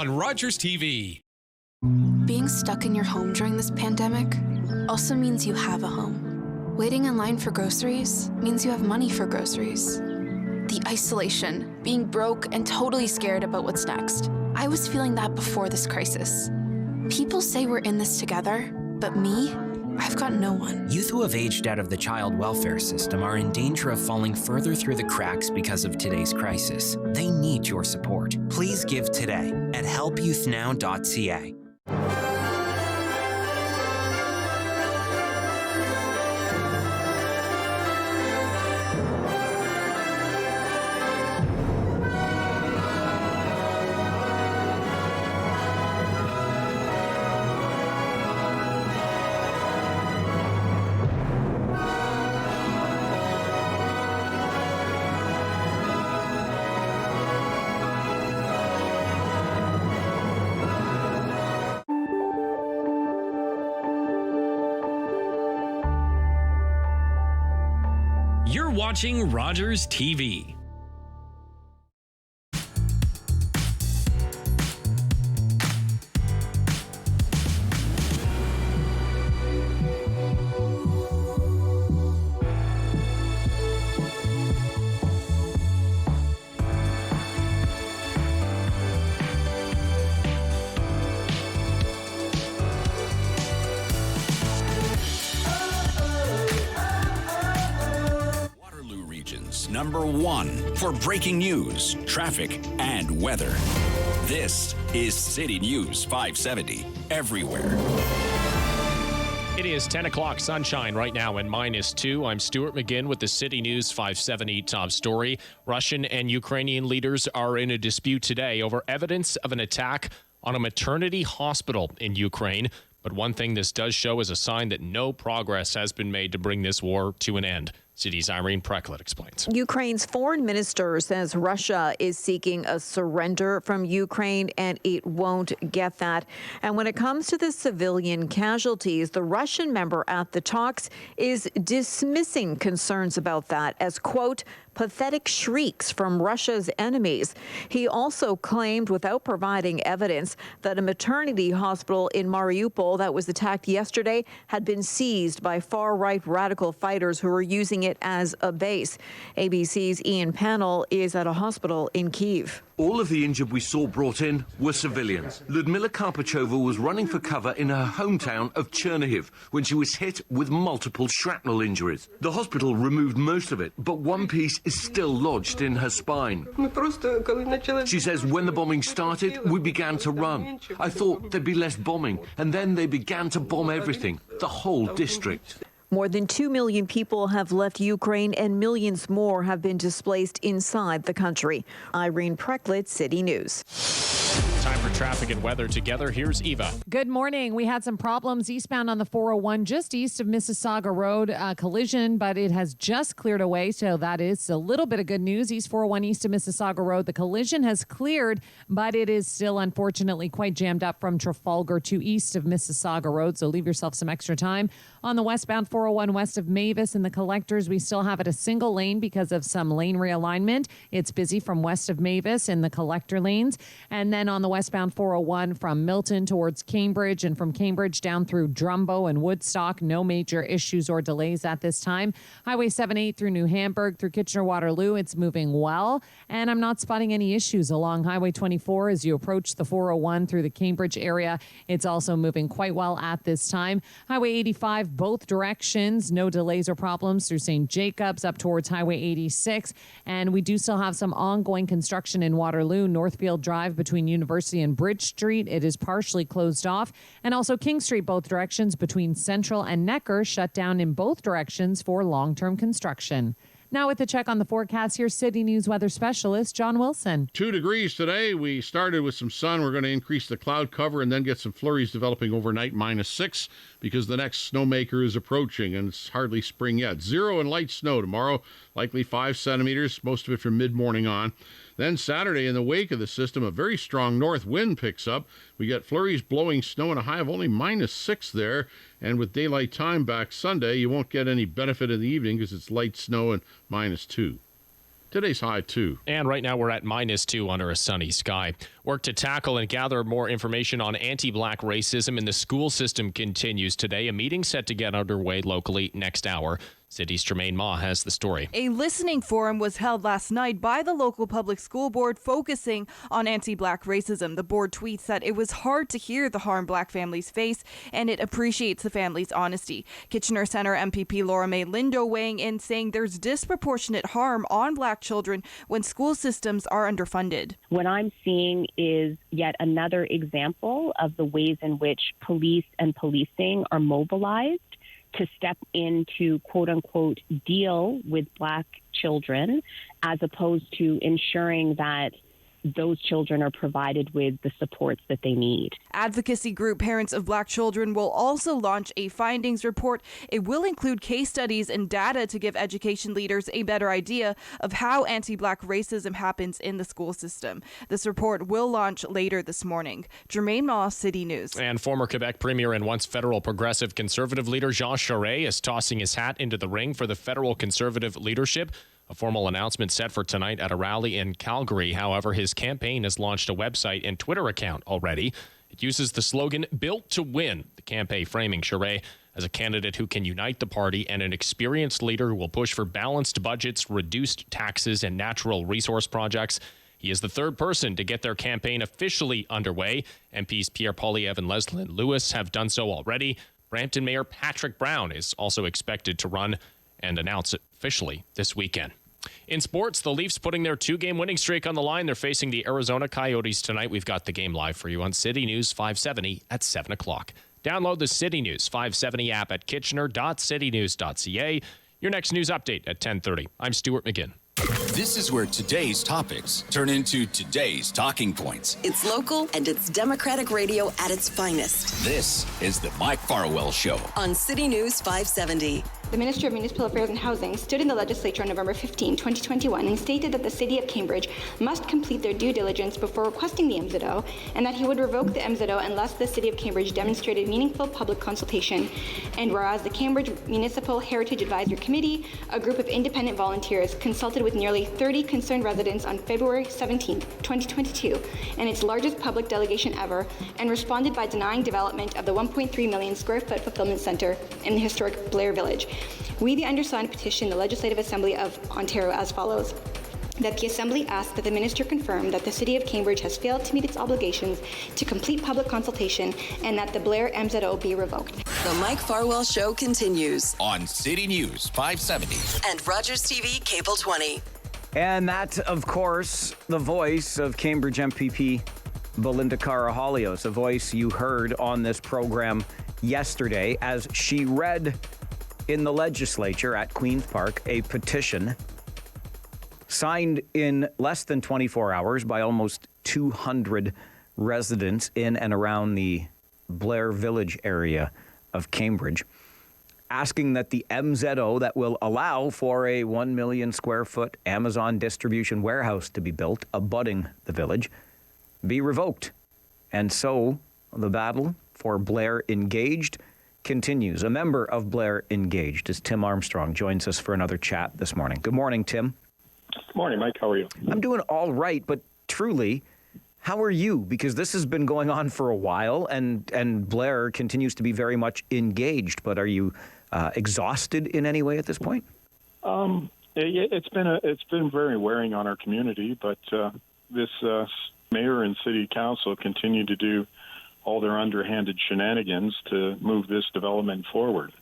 on Rogers TV. Being stuck in your home during this pandemic also means you have a home. Waiting in line for groceries means you have money for groceries. The isolation, being broke and totally scared about what's next. I was feeling that before this crisis. People say we're in this together, but me, I've got no one. Youth who have aged out of the child welfare system are in danger of falling further through the cracks because of today's crisis. They need your support. Please give today at helpyouthnow.ca. You're watching Rogers TV. Number one for breaking news, traffic, and weather. This is City News 570 everywhere. It is 10 o'clock sunshine right now and -2. I'm Stuart McGinn with the City News 570 top story. Russian and Ukrainian leaders are in a dispute today over evidence of an attack on a maternity hospital in Ukraine. But one thing this does show is a sign that no progress has been made to bring this war to an end. City's Irene Preklet explains. Ukraine's foreign minister says Russia is seeking a surrender from Ukraine, and it won't get that. And when it comes to the civilian casualties, the Russian member at the talks is dismissing concerns about that as, quote, pathetic shrieks from Russia's enemies. He also claimed, without providing evidence, that a maternity hospital in Mariupol that was attacked yesterday had been seized by far-right radical fighters who were using it as a base. ABC's Ian Pannell is at a hospital in Kyiv. All of the injured we saw brought in were civilians. Ludmila Karpachova was running for cover in her hometown of Chernihiv when she was hit with multiple shrapnel injuries. The hospital removed most of it, but one piece is still lodged in her spine. She says when the bombing started, we began to run. I thought there'd be less bombing, and then they began to bomb everything, the whole district. More than 2 million people have left Ukraine and millions more have been displaced inside the country. Irene Preklet, City News. Time for traffic and weather together. Here's Eva. Good morning. We had some problems eastbound on the 401 just east of Mississauga Road, collision, but it has just cleared away. So that is a little bit of good news. East 401 east of Mississauga Road. The collision has cleared, but it is still unfortunately quite jammed up from Trafalgar to east of Mississauga Road. So leave yourself some extra time. On the westbound 401 west of Mavis and the collectors, we still have it a single lane because of some lane realignment. It's busy from west of Mavis in the collector lanes. And then on the westbound 401 from Milton towards Cambridge and from Cambridge down through Drumbo and Woodstock, no major issues or delays at this time. Highway 78 through New Hamburg through Kitchener-Waterloo, it's moving well. And I'm not spotting any issues along Highway 24 as you approach the 401 through the Cambridge area. It's also moving quite well at this time. Highway 85, both directions, no delays or problems through St. Jacobs up towards Highway 86. And we do still have some ongoing construction in Waterloo, Northfield Drive between University and Bridge Street. It is partially closed off. And also King Street, both directions between Central and Necker, shut down in both directions for long-term construction. Now with the check on the forecast, here's City News weather specialist John Wilson. 2 degrees today. We started with some sun. We're going to increase the cloud cover and then get some flurries developing overnight, -6, because the next snowmaker is approaching and it's hardly spring yet. 0 and light snow tomorrow, likely 5 centimeters, most of it from mid-morning on. Then Saturday, in the wake of the system, a very strong north wind picks up. We get flurries blowing snow and a high of only -6 there. And with daylight time back Sunday, you won't get any benefit in the evening because it's light snow and -2. Today's high 2. And right now we're at -2 under a sunny sky. Work to tackle and gather more information on anti-black racism in the school system continues today. A meeting set to get underway locally next hour. City's Jermaine Ma has the story. A listening forum was held last night by the local public school board focusing on anti-black racism. The board tweets that it was hard to hear the harm black families face, and it appreciates the families' honesty. Kitchener Centre MPP Laura May Lindo weighing in, saying there's disproportionate harm on black children when school systems are underfunded. What I'm seeing is yet another example of the ways in which police and policing are mobilized to step in to, quote unquote, deal with black children, as opposed to ensuring that those children are provided with the supports that they need. Advocacy group Parents of Black Children will also launch a findings report. It will include case studies and data to give education leaders a better idea of how anti-black racism happens in the school system. This report will launch later this morning. Jermaine Moss, City News. And former Quebec Premier and once federal progressive conservative leader Jean Charest is tossing his hat into the ring for the federal conservative leadership. A formal announcement set for tonight at a rally in Calgary. However, his campaign has launched a website and Twitter account already. It uses the slogan, Built to Win, the campaign framing Charest as a candidate who can unite the party and an experienced leader who will push for balanced budgets, reduced taxes, and natural resource projects. He is the third person to get their campaign officially underway. MPs Pierre Poilievre and Leslyn Lewis have done so already. Brampton Mayor Patrick Brown is also expected to run and announce it officially this weekend. In sports, the Leafs putting their 2-game winning streak on the line. They're facing the Arizona Coyotes tonight. We've got the game live for you on City News 570 at 7 o'clock. Download the City News 570 app at kitchener.citynews.ca. Your next news update at 10:30. I'm Stuart McGinn. This is where today's topics turn into today's talking points. It's local and it's Democratic radio at its finest. This is the Mike Farwell Show on City News 570. The Minister of Municipal Affairs and Housing stood in the legislature on November 15, 2021 and stated that the City of Cambridge must complete their due diligence before requesting the MZO and that he would revoke the MZO unless the City of Cambridge demonstrated meaningful public consultation. And whereas the Cambridge Municipal Heritage Advisory Committee, a group of independent volunteers, consulted with nearly 30 concerned residents on February 17, 2022, and its largest public delegation ever, and responded by denying development of the 1.3 million square foot fulfillment center in the historic Blair Village. We, the undersigned, petition the Legislative Assembly of Ontario as follows. That the Assembly asks that the Minister confirm that the City of Cambridge has failed to meet its obligations to complete public consultation and that the Blair MZO be revoked. The Mike Farwell Show continues on City News 570 and Rogers TV Cable 20. And that, of course, the voice of Cambridge MPP Belinda Karahalios, a voice you heard on this program yesterday as she read in the legislature at Queen's Park a petition signed in less than 24 hours by almost 200 residents in and around the Blair Village area of Cambridge, asking that the MZO that will allow for a 1 million square foot Amazon distribution warehouse to be built abutting the village be revoked. And so the battle for Blair Engaged continues. A member of Blair Engaged is Tim Armstrong, joins us for another chat this morning. Good morning, Tim. Good morning, Mike. How are you? I'm doing all right, but truly, how are you? Because this has been going on for a while, and Blair continues to be very much engaged. But are you exhausted in any way at this point? It's been very wearing on our community, but this mayor and city council continue to do all their underhanded shenanigans to move this development forward.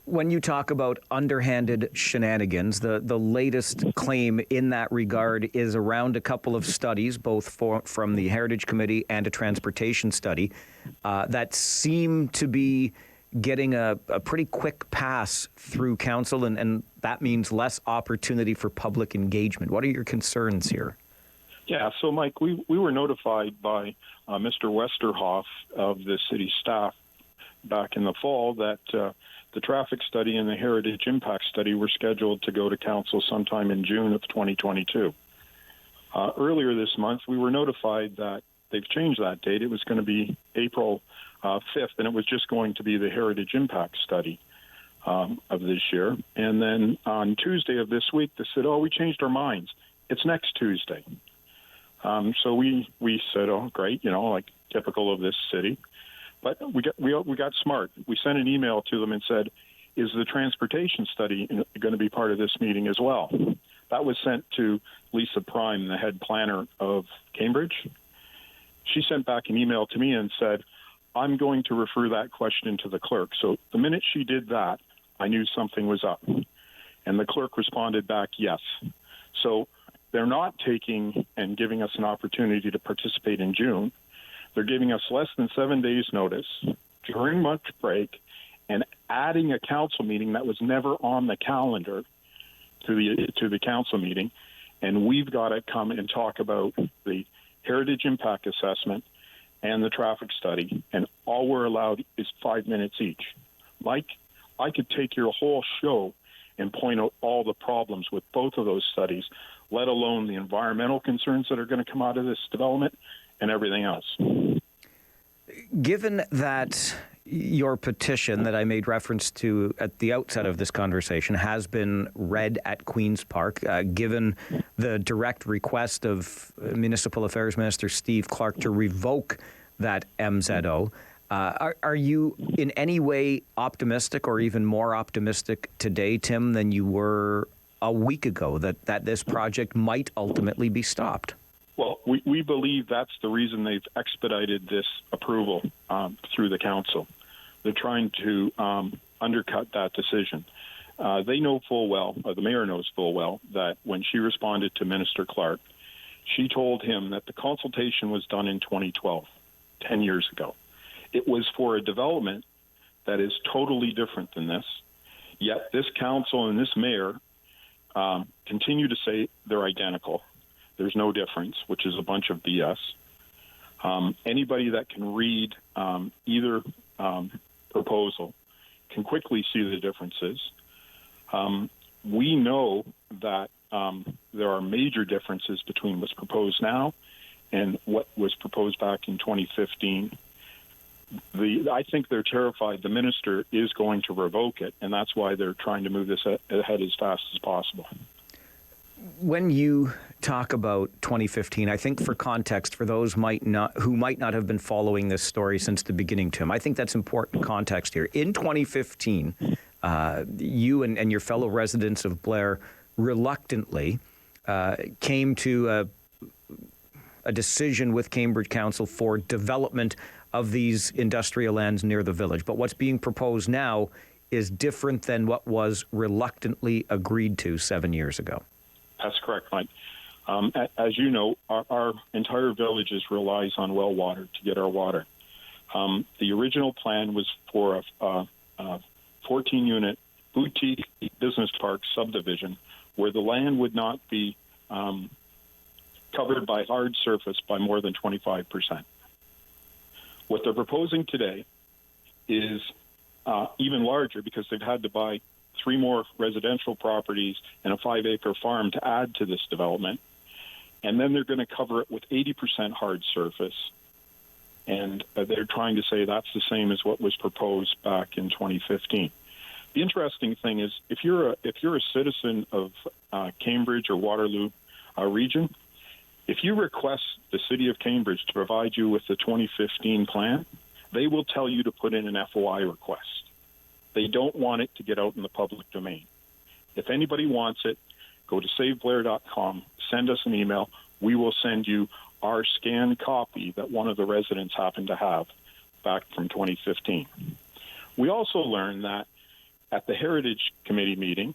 When you talk about underhanded shenanigans, the latest claim in that regard is around a couple of studies, both from the Heritage Committee and a transportation study, that seem to be getting a pretty quick pass through council, and that means less opportunity for public engagement. What are your concerns here? Yeah, so Mike, we were notified by Mr. Westerhoff of the city staff back in the fall that the traffic study and the heritage impact study were scheduled to go to council sometime in June of 2022. Earlier this month, we were notified that they've changed that date. It was going to be April 5th, and it was just going to be the heritage impact study. of this year. And then on Tuesday of this week, they said, "Oh, we changed our minds. It's next Tuesday." So we said, "Oh, great," like typical of this city. But we got smart. We sent an email to them and said, "Is the transportation study going to be part of this meeting as well?" That was sent to Lisa Prime, the head planner of Cambridge. She sent back an email to me and said, "I'm going to refer that question to the clerk." So the minute she did that, I knew something was up. And the clerk responded back, "Yes." So they're not taking and giving us an opportunity to participate in June. They're giving us less than 7 days notice during lunch break and adding a council meeting that was never on the calendar to the council meeting. And we've got to come and talk about the heritage impact assessment and the traffic study. And all we're allowed is 5 minutes each. Mike, I could take your whole show and point out all the problems with both of those studies, let alone the environmental concerns that are going to come out of this development and everything else. Given that your petition that I made reference to at the outset of this conversation has been read at Queen's Park, given the direct request of Municipal Affairs Minister Steve Clark to revoke that MZO, are you in any way optimistic or even more optimistic today, Tim, than you were a week ago that this project might ultimately be stopped? Well, we believe that's the reason they've expedited this approval through the council. They're trying to undercut that decision. They know full well, the mayor knows full well, that when she responded to Minister Clark, she told him that the consultation was done in 2012, 10 years ago. It was for a development that is totally different than this, yet this council and this mayor continue to say they're identical. There's no difference, which is a bunch of BS. Anybody that can read either proposal can quickly see the differences. We know that there are major differences between what's proposed now and what was proposed back in 2015. I think they're terrified the minister is going to revoke it, and that's why they're trying to move this ahead as fast as possible. When you talk about 2015, I think for context, for those who might not have been following this story since the beginning, Tim, I think that's important context here. In 2015, you and your fellow residents of Blair reluctantly came to a decision with Cambridge Council for development of these industrial lands near the village. But what's being proposed now is different than what was reluctantly agreed to 7 years ago. That's correct, Mike. As you know, our entire village relies on well water to get our water. The original plan was for a 14-unit boutique business park subdivision where the land would not be covered by hard surface by more than 25%. What they're proposing today is even larger because they've had to buy 3 more residential properties and a 5-acre farm to add to this development. And then they're going to cover it with 80% hard surface. And they're trying to say that's the same as what was proposed back in 2015. The interesting thing is, if you're a citizen of Cambridge or Waterloo region, if you request the city of Cambridge to provide you with the 2015 plan, they will tell you to put in an FOI request. They don't want it to get out in the public domain. If anybody wants it, go to saveblair.com, send us an email. We will send you our scanned copy that one of the residents happened to have back from 2015. We also learned that at the Heritage Committee meeting,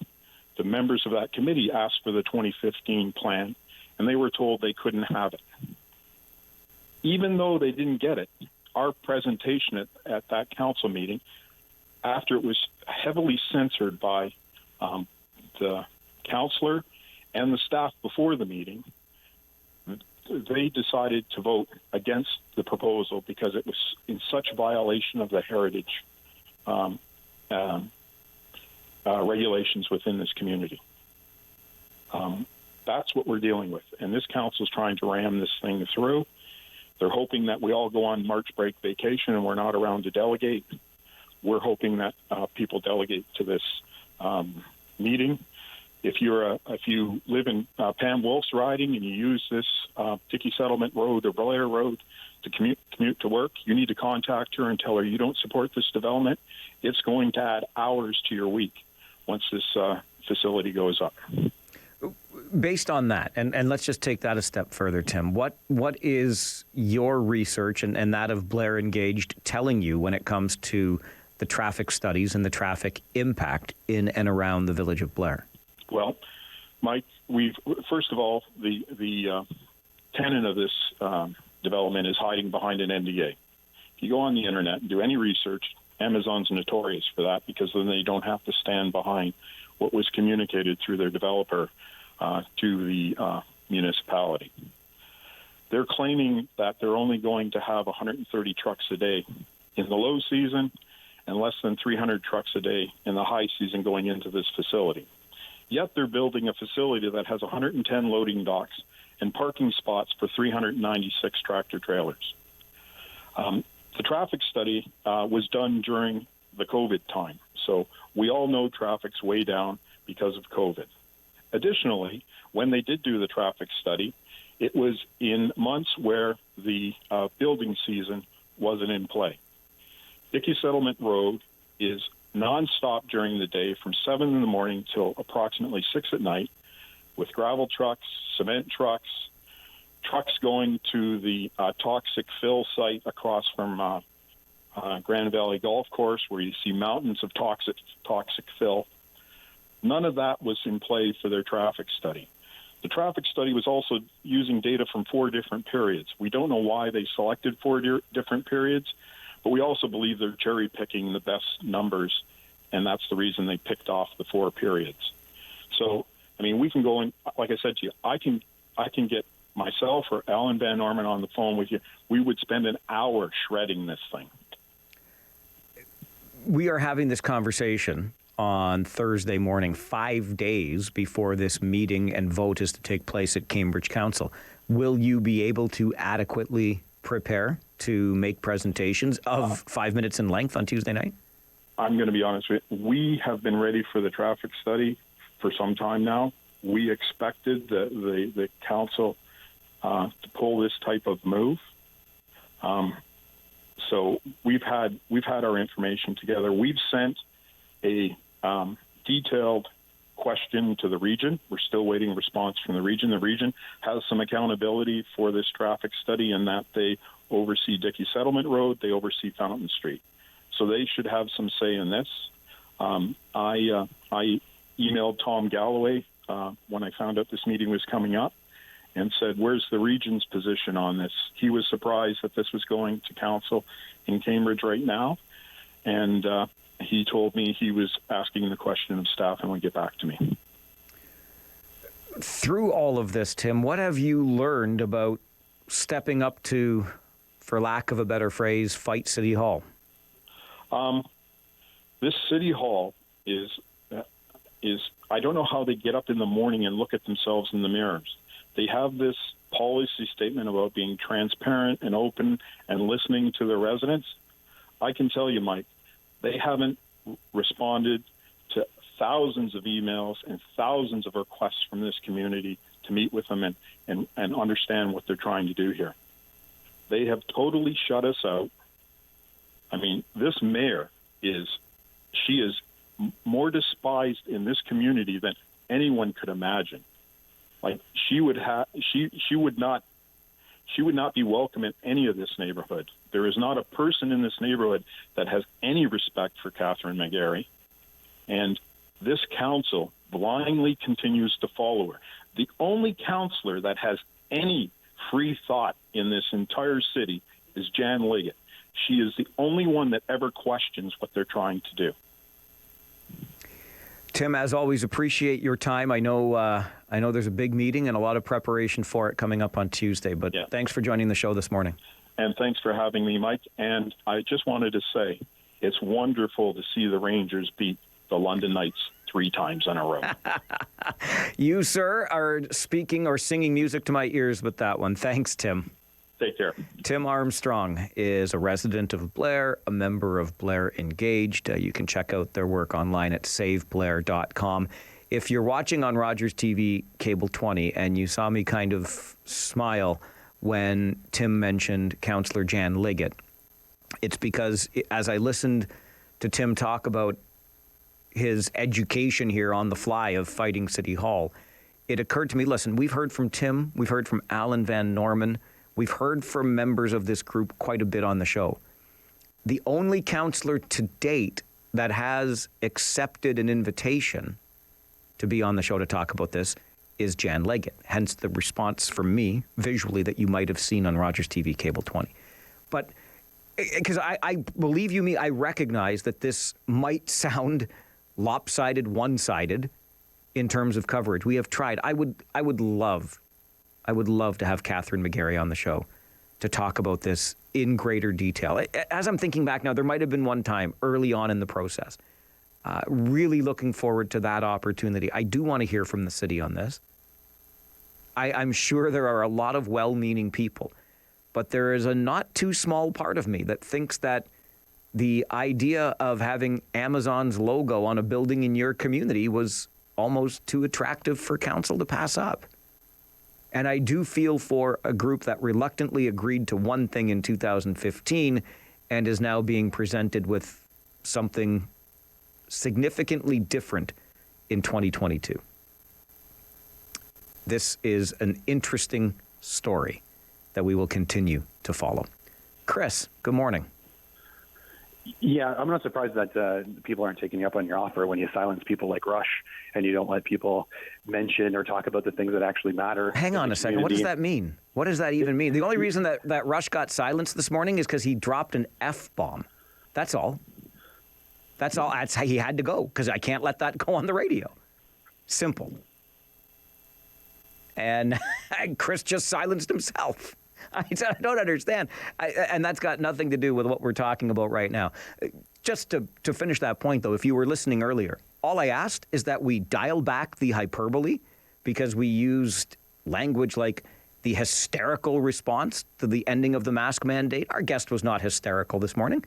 the members of that committee asked for the 2015 plan, and they were told they couldn't have it. Even though they didn't get it, our presentation at that council meeting, after it was heavily censored by the councillor and the staff before the meeting, they decided to vote against the proposal because it was in such violation of the heritage regulations within this community. That's what we're dealing with. And this council is trying to ram this thing through. They're hoping that we all go on March break vacation and we're not around to delegate. we're hoping that people delegate to this meeting. If you live in Pam Wolf's riding and you use this Dickey Settlement Road or Blair Road to commute to work, you need to contact her and tell her you don't support this development. It's going to add hours to your week once this facility goes up. Based on that, and let's just take that a step further, Tim, what is your research and that of Blair Engaged telling you when it comes to the traffic studies and the traffic impact in and around the village of Blair? Well, Mike, first of all, the tenant of this development is hiding behind an NDA. If you go on the internet and do any research, Amazon's notorious for that because then they don't have to stand behind what was communicated through their developer to the municipality. They're claiming that they're only going to have 130 trucks a day in the low season and less than 300 trucks a day in the high season going into this facility. Yet they're building a facility that has 110 loading docks and parking spots for 396 tractor trailers. The traffic study was done during the COVID time, so we all know traffic's way down because of COVID. Additionally, when they did do the traffic study, it was in months where the building season wasn't in play. Dickey Settlement Road is nonstop during the day from 7 in the morning till approximately 6 at night with gravel trucks, cement trucks, trucks going to the toxic fill site across from Grand Valley Golf Course where you see mountains of toxic fill. None of that was in play for their traffic study. The traffic study was also using data from 4 different periods. We don't know why they selected 4 different periods, but we also believe they're cherry-picking the best numbers, and that's the reason they picked off the 4 periods. So, I mean, we can go in, like I said to you, I can get myself or Alan Van Norman on the phone with you. We would spend an hour shredding this thing. We are having this conversation on Thursday morning, 5 days before this meeting and vote is to take place at Cambridge Council. Will you be able to adequately prepare to make presentations of 5 minutes in length on Tuesday night? I'm going to be honest with you. We have been ready for the traffic study for some time now. We expected the council to pull this type of move. So we've had our information together. We've sent a detailed question to the region. We're still waiting a response from the region. The region has some accountability for this traffic study in that they oversee Dickey Settlement Road, they oversee Fountain Street. So they should have some say in this. I emailed Tom Galloway when I found out this meeting was coming up and said, where's the region's position on this? He was surprised that this was going to council in Cambridge right now. And he told me he was asking the question of staff and would get back to me. Through all of this, Tim, what have you learned about stepping up to, for lack of a better phrase, fight City Hall? This City Hall is I don't know how they get up in the morning and look at themselves in the mirrors. They have this policy statement about being transparent and open and listening to the residents. I can tell you, Mike, they haven't responded to thousands of emails and thousands of requests from this community to meet with them and understand what they're trying to do here. They have totally shut us out. I mean, this mayor is more despised in this community than anyone could imagine. Like she would not be welcome in any of this neighborhood. There is not a person in this neighborhood that has any respect for Catherine McGarry, and this council blindly continues to follow her. The only councillor that has any free thought in this entire city is Jan Liggett. She is the only one that ever questions what they're trying to do. Tim, as always, appreciate your time. I know there's a big meeting and a lot of preparation for it coming up on Tuesday, but Thanks for joining the show this morning. And thanks for having me, Mike. And I just wanted to say it's wonderful to see the Rangers beat the London Knights 3 times in a row. You, sir, are speaking or singing music to my ears with that one. Thanks, Tim. Take care. Tim Armstrong is a resident of Blair, a member of Blair Engaged. You can check out their work online at saveblair.com. If you're watching on Rogers TV Cable 20 and you saw me kind of smile when Tim mentioned Councillor Jan Liggett, it's because as I listened to Tim talk about his education here on the fly of fighting City Hall, it occurred to me, listen, we've heard from Tim, we've heard from Alan Van Norman, we've heard from members of this group quite a bit on the show. The only councillor to date that has accepted an invitation to be on the show to talk about this is Jan Liggett, hence the response from me visually that you might have seen on Rogers TV Cable 20. But because I believe you me, I recognize that this might sound lopsided, one-sided in terms of coverage. We have tried. I would love to have Catherine McGarry on the show to talk about this in greater detail. As I'm thinking back now, there might have been one time early on in the process. Really looking forward to that opportunity. I do want to hear from the city on this. I'm sure there are a lot of well-meaning people, but there is a not too small part of me that thinks that the idea of having Amazon's logo on a building in your community was almost too attractive for council to pass up. And I do feel for a group that reluctantly agreed to one thing in 2015 and is now being presented with something significantly different in 2022. This is an interesting story that we will continue to follow. Chris, good morning. Yeah, I'm not surprised that people aren't taking you up on your offer when you silence people like Rush and you don't let people mention or talk about the things that actually matter. Hang on a second. What does that mean? What does that even mean? The only reason that Rush got silenced this morning is because he dropped an F-bomb. That's all. That's all. That's how he had to go, because I can't let that go on the radio. Simple. And Chris just silenced himself. I don't understand. And that's got nothing to do with what we're talking about right now. Just to finish that point, though, if you were listening earlier, all I asked is that we dial back the hyperbole because we used language like the hysterical response to the ending of the mask mandate. Our guest was not hysterical this morning.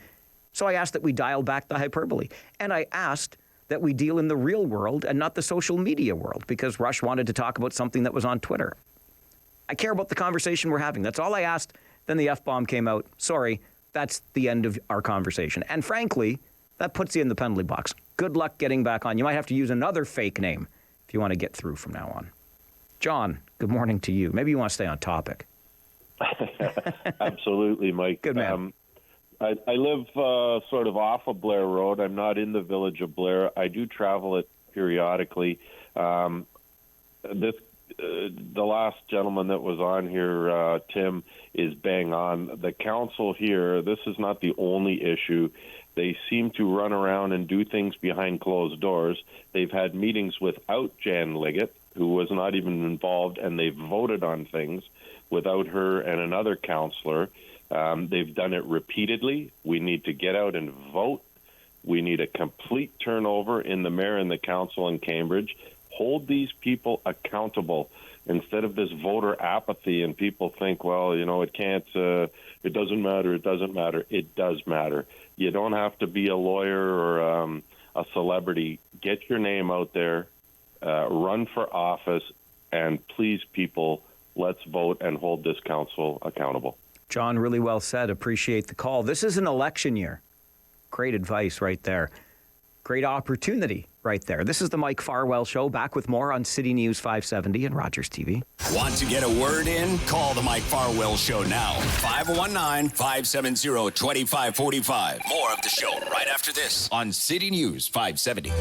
So I asked that we dial back the hyperbole. And I asked that we deal in the real world and not the social media world, because Rush wanted to talk about something that was on Twitter. I care about the conversation we're having. That's all I asked. Then the F-bomb came out. Sorry, that's the end of our conversation. And frankly, that puts you in the penalty box. Good luck getting back on. You might have to use another fake name if you want to get through from now on. John, good morning to you. Maybe you want to stay on topic. Absolutely, Mike. Good man. I live sort of off of Blair Road. I'm not in the village of Blair. I do travel it periodically. The last gentleman that was on here, Tim, is bang on. The council here, this is not the only issue. They seem to run around and do things behind closed doors. They've had meetings without Jan Liggett, who was not even involved, and they've voted on things without her and another councillor. They've done it repeatedly. We need to get out and vote. We need a complete turnover in the mayor and the council in Cambridge. Hold these people accountable instead of this voter apathy, and people think, well, you know, it doesn't matter. It doesn't matter. It does matter. You don't have to be a lawyer or a celebrity. Get your name out there, run for office, and please, people, let's vote and hold this council accountable. John, really well said. Appreciate the call. This is an election year. Great advice right there. Great opportunity right there. This is the Mike Farwell Show. Back with more on City News 570 and Rogers TV. Want to get a word in? Call the Mike Farwell Show now. 519-570-2545. More of the show right after this on City News 570.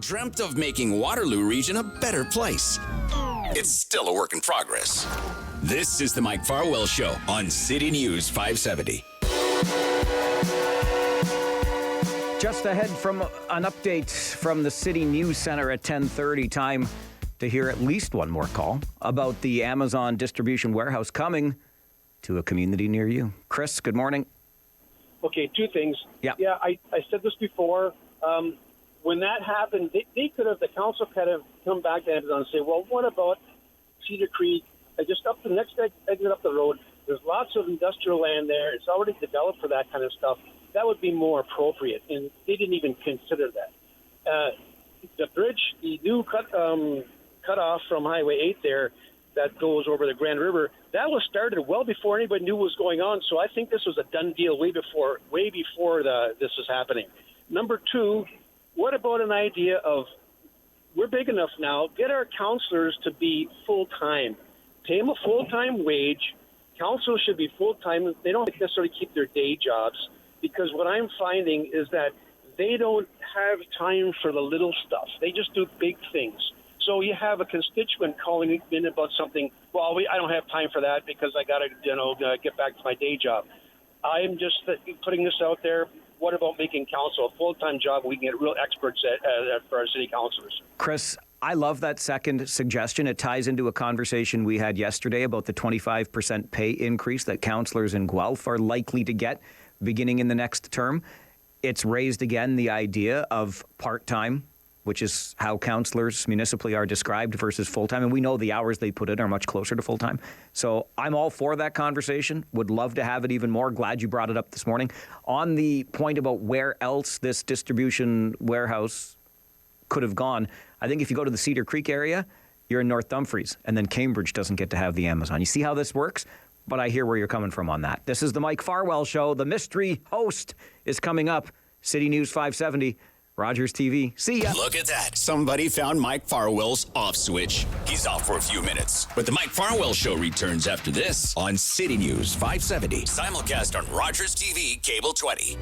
dreamt of making Waterloo region a better place. It's still a work in progress. This is the Mike Farwell Show on City News 570. Just ahead from an update from the City News Center at 10:30, time to hear at least one more call about the Amazon distribution warehouse coming to a community near you. Chris, good morning. Okay, two things. Yeah. Yeah, I said this before. When that happened, the council could have come back to Amazon and say, well, what about Cedar Creek? Just up the next exit up the road, there's lots of industrial land there. It's already developed for that kind of stuff. That would be more appropriate, and they didn't even consider that. The bridge, the new cut off from Highway 8 there that goes over the Grand River, that was started well before anybody knew what was going on. So I think this was a done deal way before this was happening. Number two, what about an idea of, we're big enough now, get our counselors to be full-time. Pay them a full-time wage. Counselors should be full-time. They don't necessarily keep their day jobs, because what I'm finding is that they don't have time for the little stuff. They just do big things. So you have a constituent calling in about something, well, I don't have time for that because I got to get back to my day job. I'm just putting this out there. What about making council a full-time job? We can get real experts for our city councilors. Chris, I love that second suggestion. It ties into a conversation we had yesterday about the 25% pay increase that councillors in Guelph are likely to get beginning in the next term. It's raised again the idea of part-time, which is how councillors municipally are described, versus full-time. And we know the hours they put in are much closer to full-time. So I'm all for that conversation. Would love to have it even more. Glad you brought it up this morning. On the point about where else this distribution warehouse could have gone, I think if you go to the Cedar Creek area, you're in North Dumfries, and then Cambridge doesn't get to have the Amazon. You see how this works? But I hear where you're coming from on that. This is the Mike Farwell Show. The mystery host is coming up. City News 570. Rogers TV. See ya. Look at that. Somebody found Mike Farwell's off switch. He's off for a few minutes. But the Mike Farwell Show returns after this on City News 570. Simulcast on Rogers TV, Cable 20.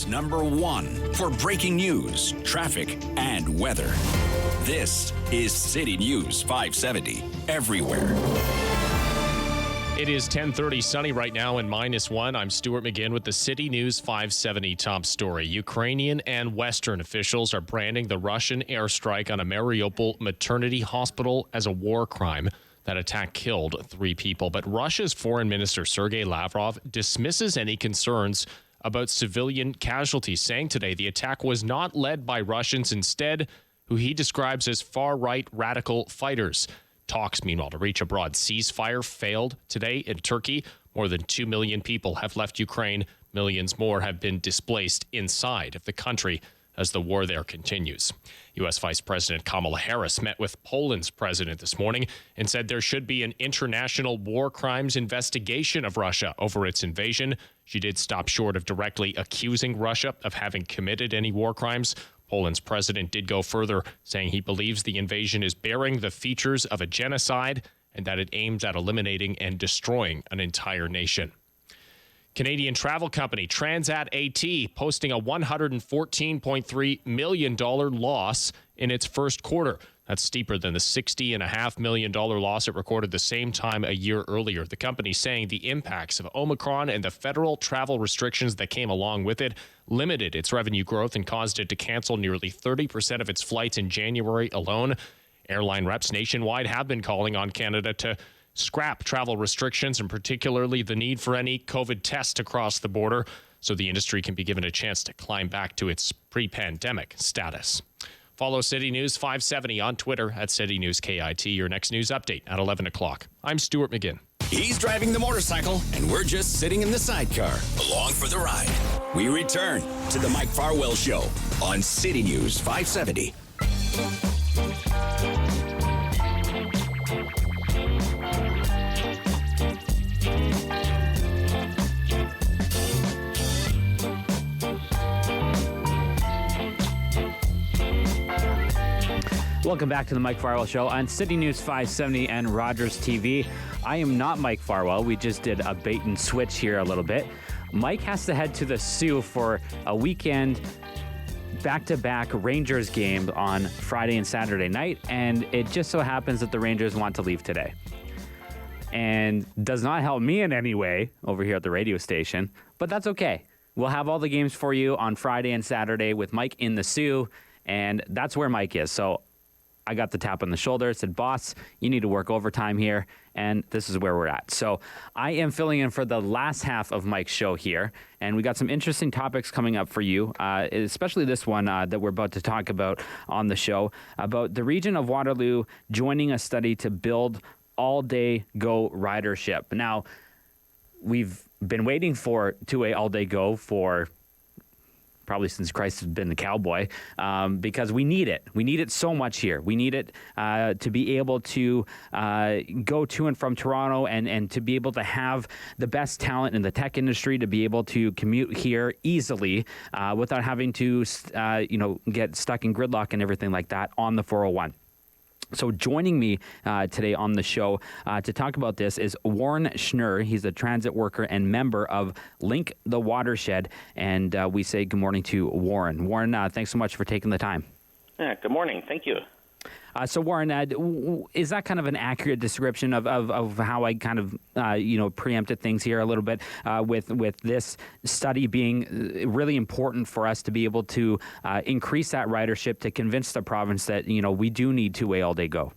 Number one for breaking news, traffic, and weather. This is City News 570, everywhere. It is 10:30, sunny right now and -1. I'm Stuart McGinn with the City News 570 top story. Ukrainian and Western officials are branding the Russian airstrike on a Mariupol maternity hospital as a war crime. That attack killed 3 people, but Russia's Foreign Minister Sergei Lavrov dismisses any concerns about civilian casualties, saying today the attack was not led by Russians, instead, who he describes as far-right radical fighters. Talks, meanwhile, to reach a broad ceasefire failed today in Turkey. More than 2 million people have left Ukraine. Millions more have been displaced inside of the country as the war there continues. U.S. Vice President Kamala Harris met with Poland's president this morning and said there should be an international war crimes investigation of Russia over its invasion. She did stop short of directly accusing Russia of having committed any war crimes. Poland's president did go further, saying he believes the invasion is bearing the features of a genocide and that it aims at eliminating and destroying an entire nation. Canadian travel company Transat AT posting a $114.3 million loss in its first quarter. That's steeper than the $60.5 million loss it recorded the same time a year earlier. The company saying the impacts of Omicron and the federal travel restrictions that came along with it limited its revenue growth and caused it to cancel nearly 30% of its flights in January alone. Airline reps nationwide have been calling on Canada to scrap travel restrictions, and particularly the need for any COVID tests across the border so the industry can be given a chance to climb back to its pre-pandemic status. Follow City News 570 on Twitter at City News KIT. Your next news update at 11 o'clock. I'm Stuart McGinn. He's driving the motorcycle, and we're just sitting in the sidecar, along for the ride. We return to the Mike Farwell Show on City News 570. Welcome back to the Mike Farwell Show on City News 570 and Rogers TV. I am not Mike Farwell. We just did a bait and switch here a little bit. Mike has to head to the Sioux for a weekend back-to-back Rangers game on Friday and Saturday night, and it just so happens that the Rangers want to leave today. And does not help me in any way over here at the radio station, but that's okay. We'll have all the games for you on Friday and Saturday with Mike in the Sioux, and that's where Mike is. So I got the tap on the shoulder, said, boss, you need to work overtime here, and this is where we're at. So I am filling in for the last half of Mike's show here, and we got some interesting topics coming up for you, especially this one that we're about to talk about on the show, about the region of Waterloo joining a study to build all-day go ridership. Now, we've been waiting for two-way all-day go for probably since Christ has been the cowboy, because we need it. We need it so much here. We need it to be able to go to and from Toronto and to be able to have the best talent in the tech industry to be able to commute here easily without having to, get stuck in gridlock and everything like that on the 401. So joining me today on the show to talk about this is Warren Schnurr. He's a transit worker and member of Link the Watershed. And we say good morning to Warren. Warren, thanks so much for taking the time. Yeah, good morning. Thank you. So Warren, is that kind of an accurate description of how I kind of, preempted things here a little bit with this study being really important for us to be able to increase that ridership to convince the province that, we do need two-way all-day go?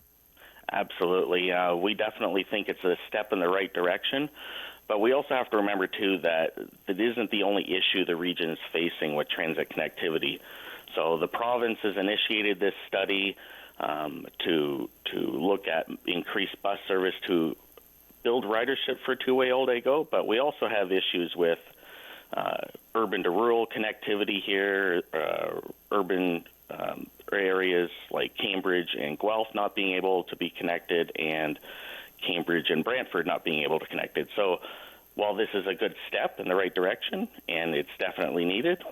Absolutely. We definitely think it's a step in the right direction. But we also have to remember, too, that it isn't the only issue the region is facing with transit connectivity. So the province has initiated this study to look at increased bus service to build ridership for two-way all-day go, but we also have issues with urban to rural connectivity here, urban areas like Cambridge and Guelph not being able to be connected, and Cambridge and Brantford not being able to connect it. So while this is a good step in the right direction, and it's definitely needed,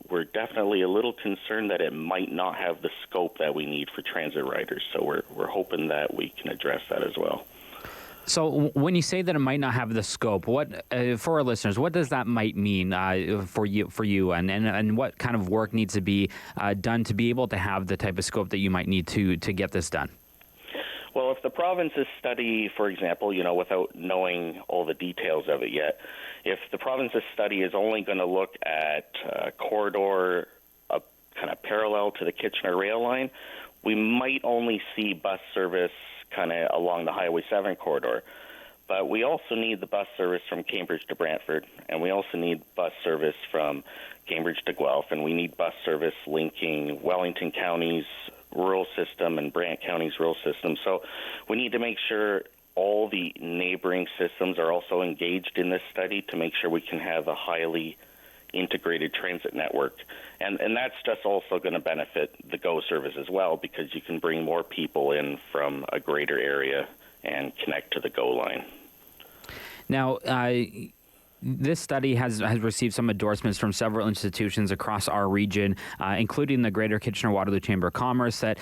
we're definitely a little concerned that it might not have the scope that we need for transit riders. So we're hoping that we can address that as well. So when you say that it might not have the scope, what for our listeners, what does that might mean for you, and what kind of work needs to be done to be able to have the type of scope that you might need to get this done? Well, if the province's study, for example, without knowing all the details of it yet, if the province's study is only going to look at a corridor kind of parallel to the Kitchener rail line, we might only see bus service kind of along the Highway 7 corridor. But we also need the bus service from Cambridge to Brantford, and we also need bus service from Cambridge to Guelph, and we need bus service linking Wellington County's rural system and Brant County's rural system. So we need to make sure all the neighboring systems are also engaged in this study to make sure we can have a highly integrated transit network. And that's just also going to benefit the GO service as well, because you can bring more people in from a greater area and connect to the GO line. Now, this study has received some endorsements from several institutions across our region, including the Greater Kitchener-Waterloo Chamber of Commerce, that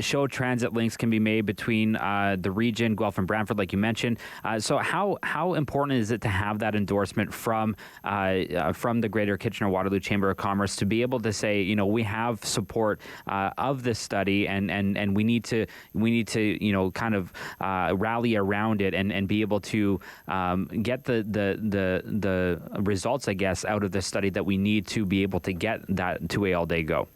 show transit links can be made between the region, Guelph and Brantford, like you mentioned. So how important is it to have that endorsement from the Greater Kitchener-Waterloo Chamber of Commerce to be able to say, you know, we have support of this study, and we need to you know, kind of rally around it and be able to get the results, I guess, out of this study that we need to be able to get that two-way all-day go?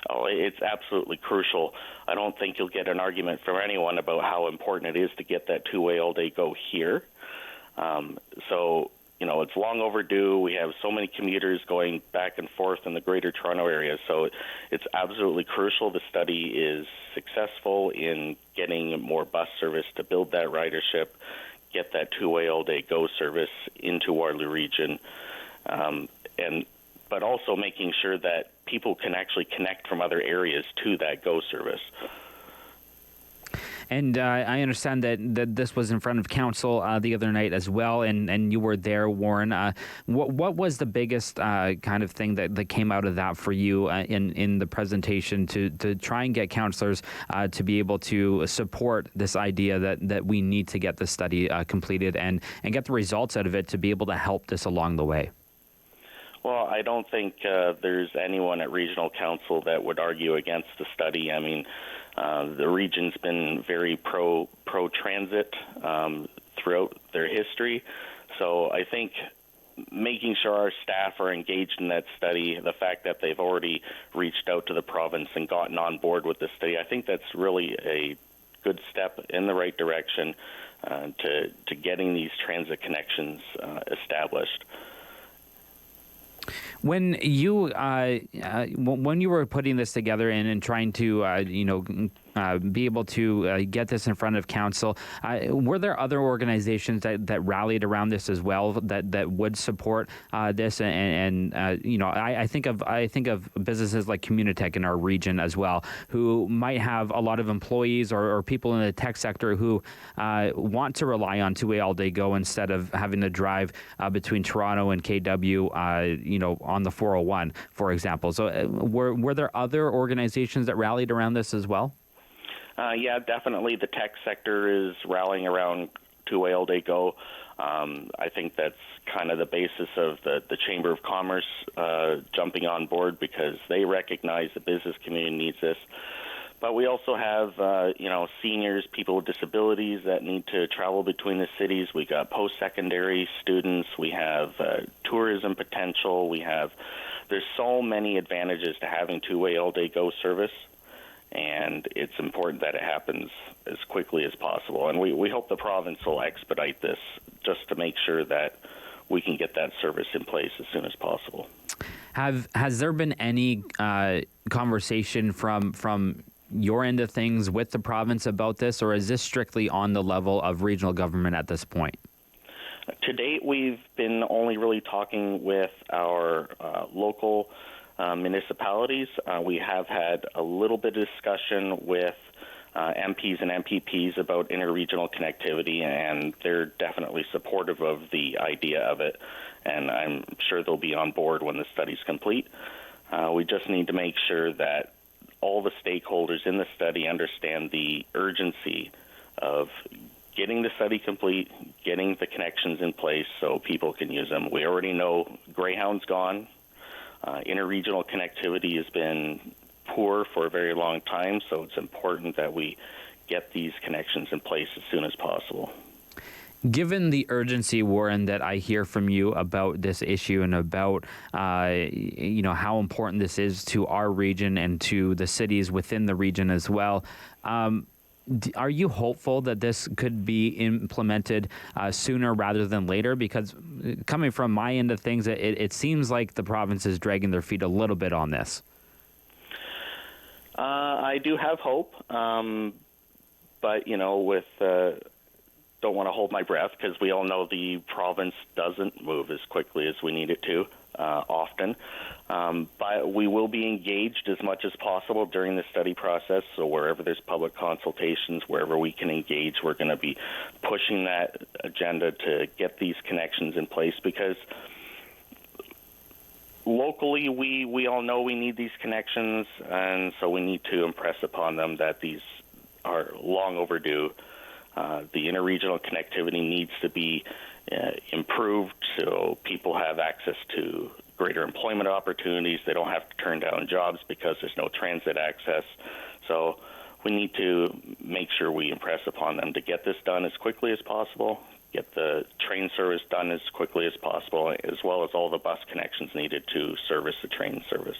Oh, it's absolutely crucial. I don't think you'll get an argument from anyone about how important it is to get that two-way all-day go here. So, you know, it's long overdue. We have so many commuters going back and forth in the Greater Toronto area, so it's absolutely crucial the study is successful in getting more bus service to build that ridership, get that two-way all-day GO service into Waterloo Region, but also making sure that people can actually connect from other areas to that GO service. And I understand that this was in front of council the other night as well, and you were there, Warren. What was the biggest kind of thing that came out of that for you in the presentation to try and get councillors to be able to support this idea that we need to get the study completed and get the results out of it to be able to help this along the way? Well, I don't think there's anyone at regional council that would argue against the study. I mean, the region's been very pro-transit throughout their history. So I think making sure our staff are engaged in that study, the fact that they've already reached out to the province and gotten on board with the study, I think that's really a good step in the right direction to getting these transit connections established. When you were putting this together and trying to be able to get this in front of council, were there other organizations that rallied around this as well that would support this? I think of businesses like Communitech in our region as well, who might have a lot of employees or people in the tech sector who want to rely on two-way all-day go instead of having to drive between Toronto and KW, on the 401, for example. So were there other organizations that rallied around this as well? Yeah, definitely. The tech sector is rallying around two-way all-day go. I think that's kind of the basis of the Chamber of Commerce jumping on board, because they recognize the business community needs this. But we also have, seniors, people with disabilities that need to travel between the cities. We got post-secondary students. We have tourism potential. There's so many advantages to having two-way all-day go service, and it's important that it happens as quickly as possible. And we hope the province will expedite this just to make sure that we can get that service in place as soon as possible. Has there been any conversation from your end of things with the province about this, or is this strictly on the level of regional government at this point? To date, we've been only really talking with our local municipalities. We have had a little bit of discussion with MPs and MPPs about interregional connectivity, and they're definitely supportive of the idea of it, and I'm sure they'll be on board when the study's complete. We just need to make sure that all the stakeholders in the study understand the urgency of getting the study complete, getting the connections in place so people can use them. We already know Greyhound's gone. Interregional connectivity has been poor for a very long time, so it's important that we get these connections in place as soon as possible. Given the urgency, Warren, that I hear from you about this issue and about how important this is to our region and to the cities within the region as well, Are you hopeful that this could be implemented sooner rather than later? Because coming from my end of things, it seems like the province is dragging their feet a little bit on this. I do have hope, but, with don't want to hold my breath because we all know the province doesn't move as quickly as we need it to often. But we will be engaged as much as possible during the study process. So wherever there's public consultations, wherever we can engage, we're going to be pushing that agenda to get these connections in place because locally we all know we need these connections, and so we need to impress upon them that these are long overdue. The interregional connectivity needs to be improved so people have access to greater employment opportunities. They don't have to turn down jobs because there's no transit access. So we need to make sure we impress upon them to get this done as quickly as possible, get the train service done as quickly as possible, as well as all the bus connections needed to service the train service.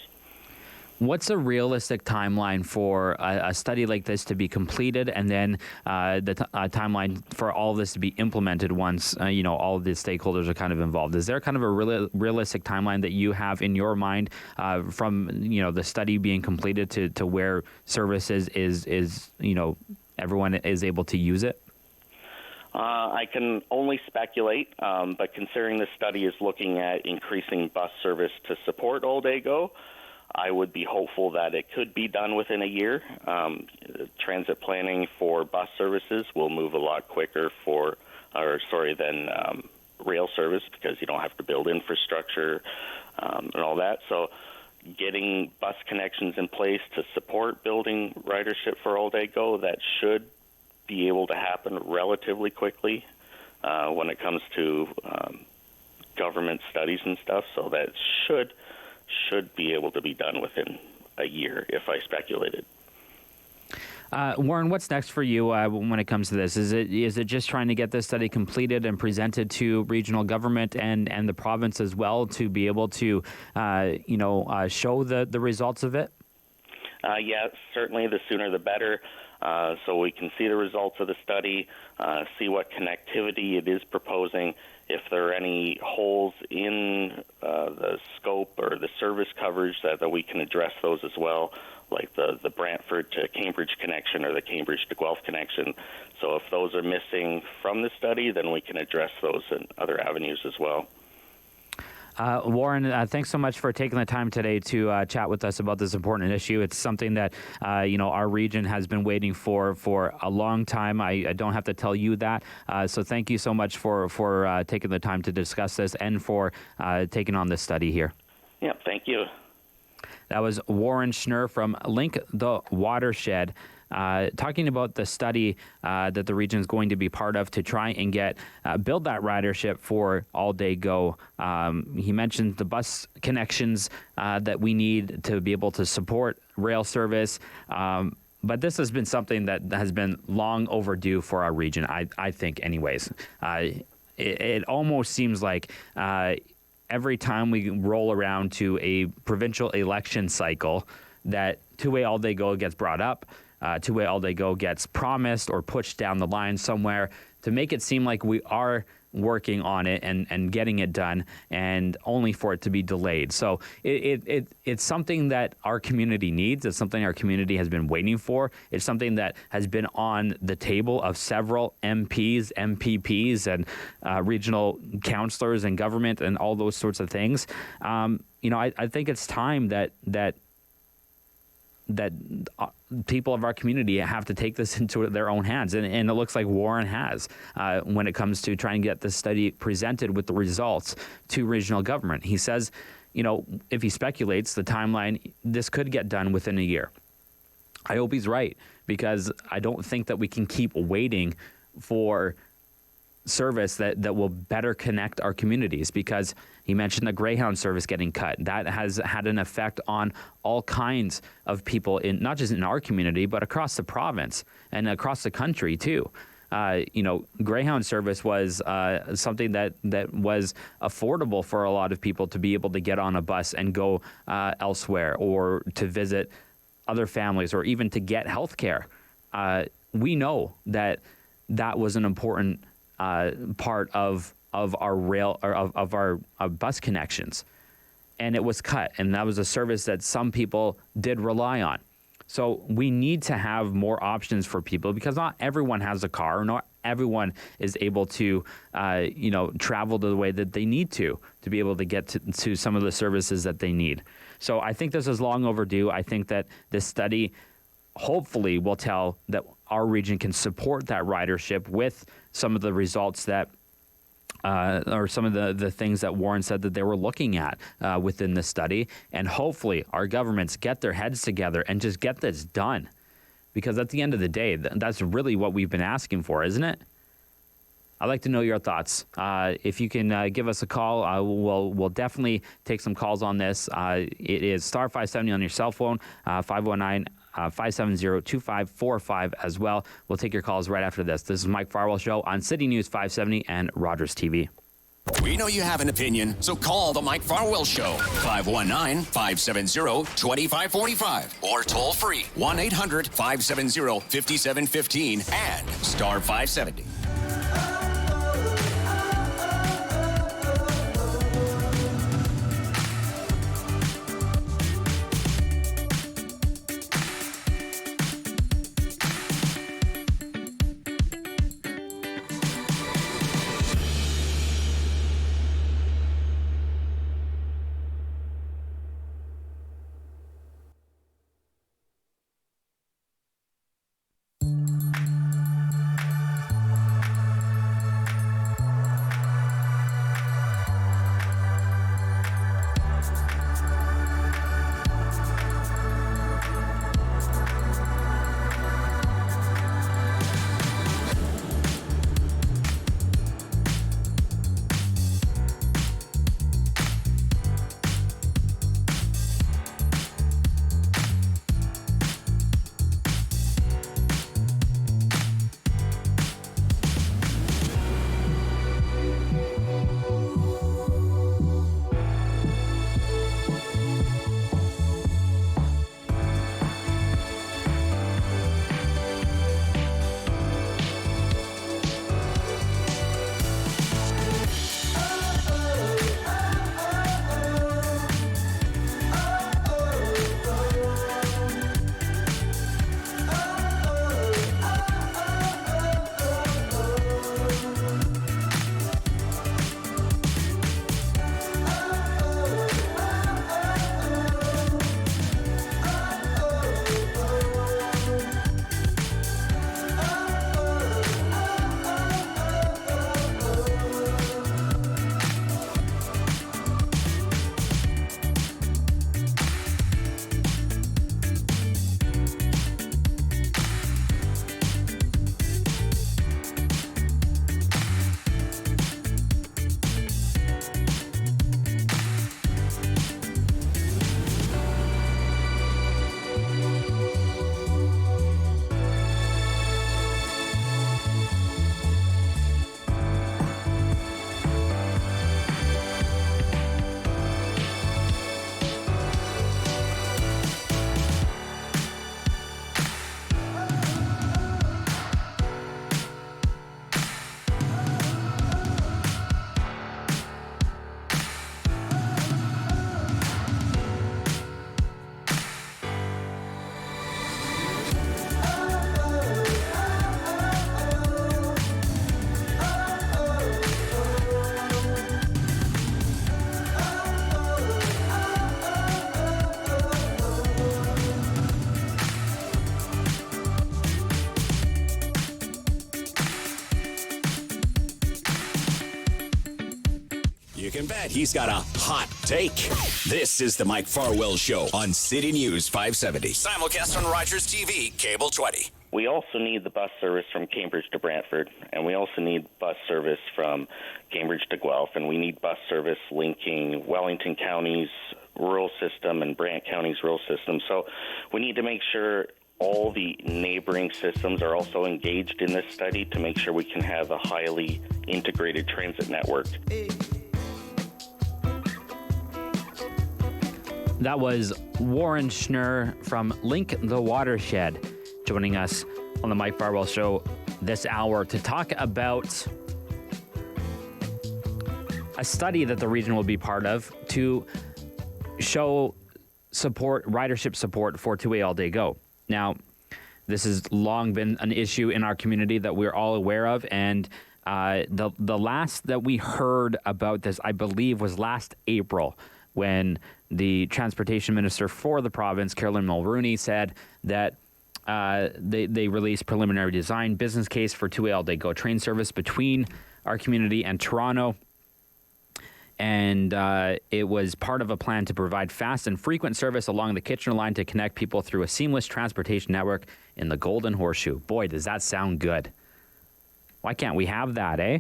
What's a realistic timeline for a study like this to be completed, and then the timeline for all this to be implemented once all of the stakeholders are kind of involved? Is there kind of a realistic timeline that you have in your mind from the study being completed to where services is everyone is able to use it? I can only speculate, but considering the study is looking at increasing bus service to support Old Ego, I would be hopeful that it could be done within a year. Transit planning for bus services will move a lot quicker than rail service because you don't have to build infrastructure and all that. So getting bus connections in place to support building ridership for Old Ego, that should be able to happen relatively quickly when it comes to government studies and stuff. So that should be able to be done within a year if I speculated. Warren, what's next for you when it comes to this? Is it just trying to get this study completed and presented to regional government and the province as well to be able to show the results of it? Yeah, certainly the sooner the better. So we can see the results of the study, see what connectivity it is proposing, if there are any holes in the scope or the service coverage that we can address those as well, like the Brantford to Cambridge connection or the Cambridge to Guelph connection. So if those are missing from the study, then we can address those in other avenues as well. Warren, thanks so much for taking the time today to chat with us about this important issue. It's something that, our region has been waiting for a long time. I don't have to tell you that. So thank you so much for taking the time to discuss this and for taking on this study here. Yeah, thank you. That was Warren Schnurr from Link the Watershed. Talking about the study that the region is going to be part of to try and build that ridership for All Day Go. He mentioned the bus connections that we need to be able to support rail service. But this has been something that has been long overdue for our region, I think anyways. It almost seems like every time we roll around to a provincial election cycle that two-way All Day Go gets brought up. Two-way All Day Go gets promised or pushed down the line somewhere to make it seem like we are working on it and getting it done, and only for it to be delayed. So it's something that our community needs. It's something our community has been waiting for. It's something that has been on the table of several MPs, MPPs, and regional councillors and government and all those sorts of things. I think it's time that people of our community have to take this into their own hands. And it looks like Warren has when it comes to trying to get this study presented with the results to regional government. He says, if he speculates the timeline, this could get done within a year. I hope he's right, because I don't think that we can keep waiting for service that will better connect our communities, because he mentioned the Greyhound service getting cut. That has had an effect on all kinds of people, not just in our community, but across the province and across the country too. Greyhound service was something that was affordable for a lot of people to be able to get on a bus and go elsewhere, or to visit other families, or even to get health care. we know that was an important part of our rail or of our bus connections, and it was cut, and that was a service that some people did rely on. So we need to have more options for people, because not everyone has a car, not everyone is able to travel the way that they need to be able to get to some of the services that they need. So I think this is long overdue. I think that this study hopefully will tell that our region can support that ridership with some of the results that or some of the things that Warren said that they were looking at within the study. And hopefully our governments get their heads together and just get this done. Because at the end of the day, that's really what we've been asking for, isn't it? I'd like to know your thoughts. If you can give us a call, we'll definitely take some calls on this. It is star 570 on your cell phone, 519-570-2545 as well. We'll take your calls right after this. This is Mike Farwell Show on City News 570 and Rogers TV. We know you have an opinion, so call the Mike Farwell Show, 519-570-2545, or toll free, 1-800-570-5715 and star 570. You can bet he's got a hot take. This is the Mike Farwell Show on City News 570. Simulcast on Rogers TV, Cable 20. We also need the bus service from Cambridge to Brantford, and we also need bus service from Cambridge to Guelph, and we need bus service linking Wellington County's rural system and Brant County's rural system. So we need to make sure all the neighboring systems are also engaged in this study to make sure we can have a highly integrated transit network. That was Warren Schnurr from Link the Watershed joining us on the Mike Farwell Show this hour to talk about a study that the region will be part of to show ridership support for 2A All Day Go. Now, this has long been an issue in our community that we're all aware of, and the last that we heard about this, I believe, was last April, when the transportation minister for the province, Carolyn Mulrooney, said that they released preliminary design business case for 2A All Day Go train service between our community and Toronto. And it was part of a plan to provide fast and frequent service along the Kitchener line to connect people through a seamless transportation network in the Golden Horseshoe. Boy, does that sound good. Why can't we have that, eh?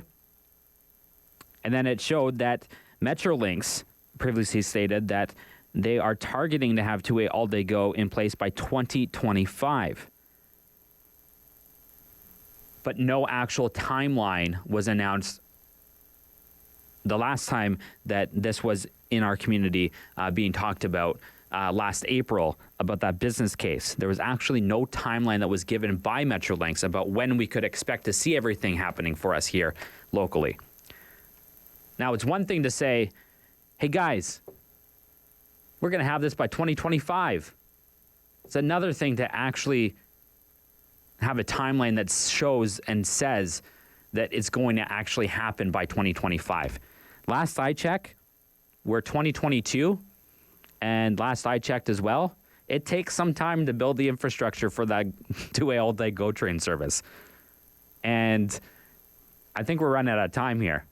And then it showed that Metrolinx previously stated that they are targeting to have 2A All Day Go in place by 2025. But no actual timeline was announced the last time that this was in our community being talked about last April about that business case. There was actually no timeline that was given by Metrolinx about when we could expect to see everything happening for us here locally. Now, it's one thing to say, hey guys, we're going to have this by 2025. It's another thing to actually have a timeline that shows and says that it's going to actually happen by 2025. Last I checked, we're 2022, and last I checked as well, it takes some time to build the infrastructure for that 2A All Day Go train service. And I think we're running out of time here.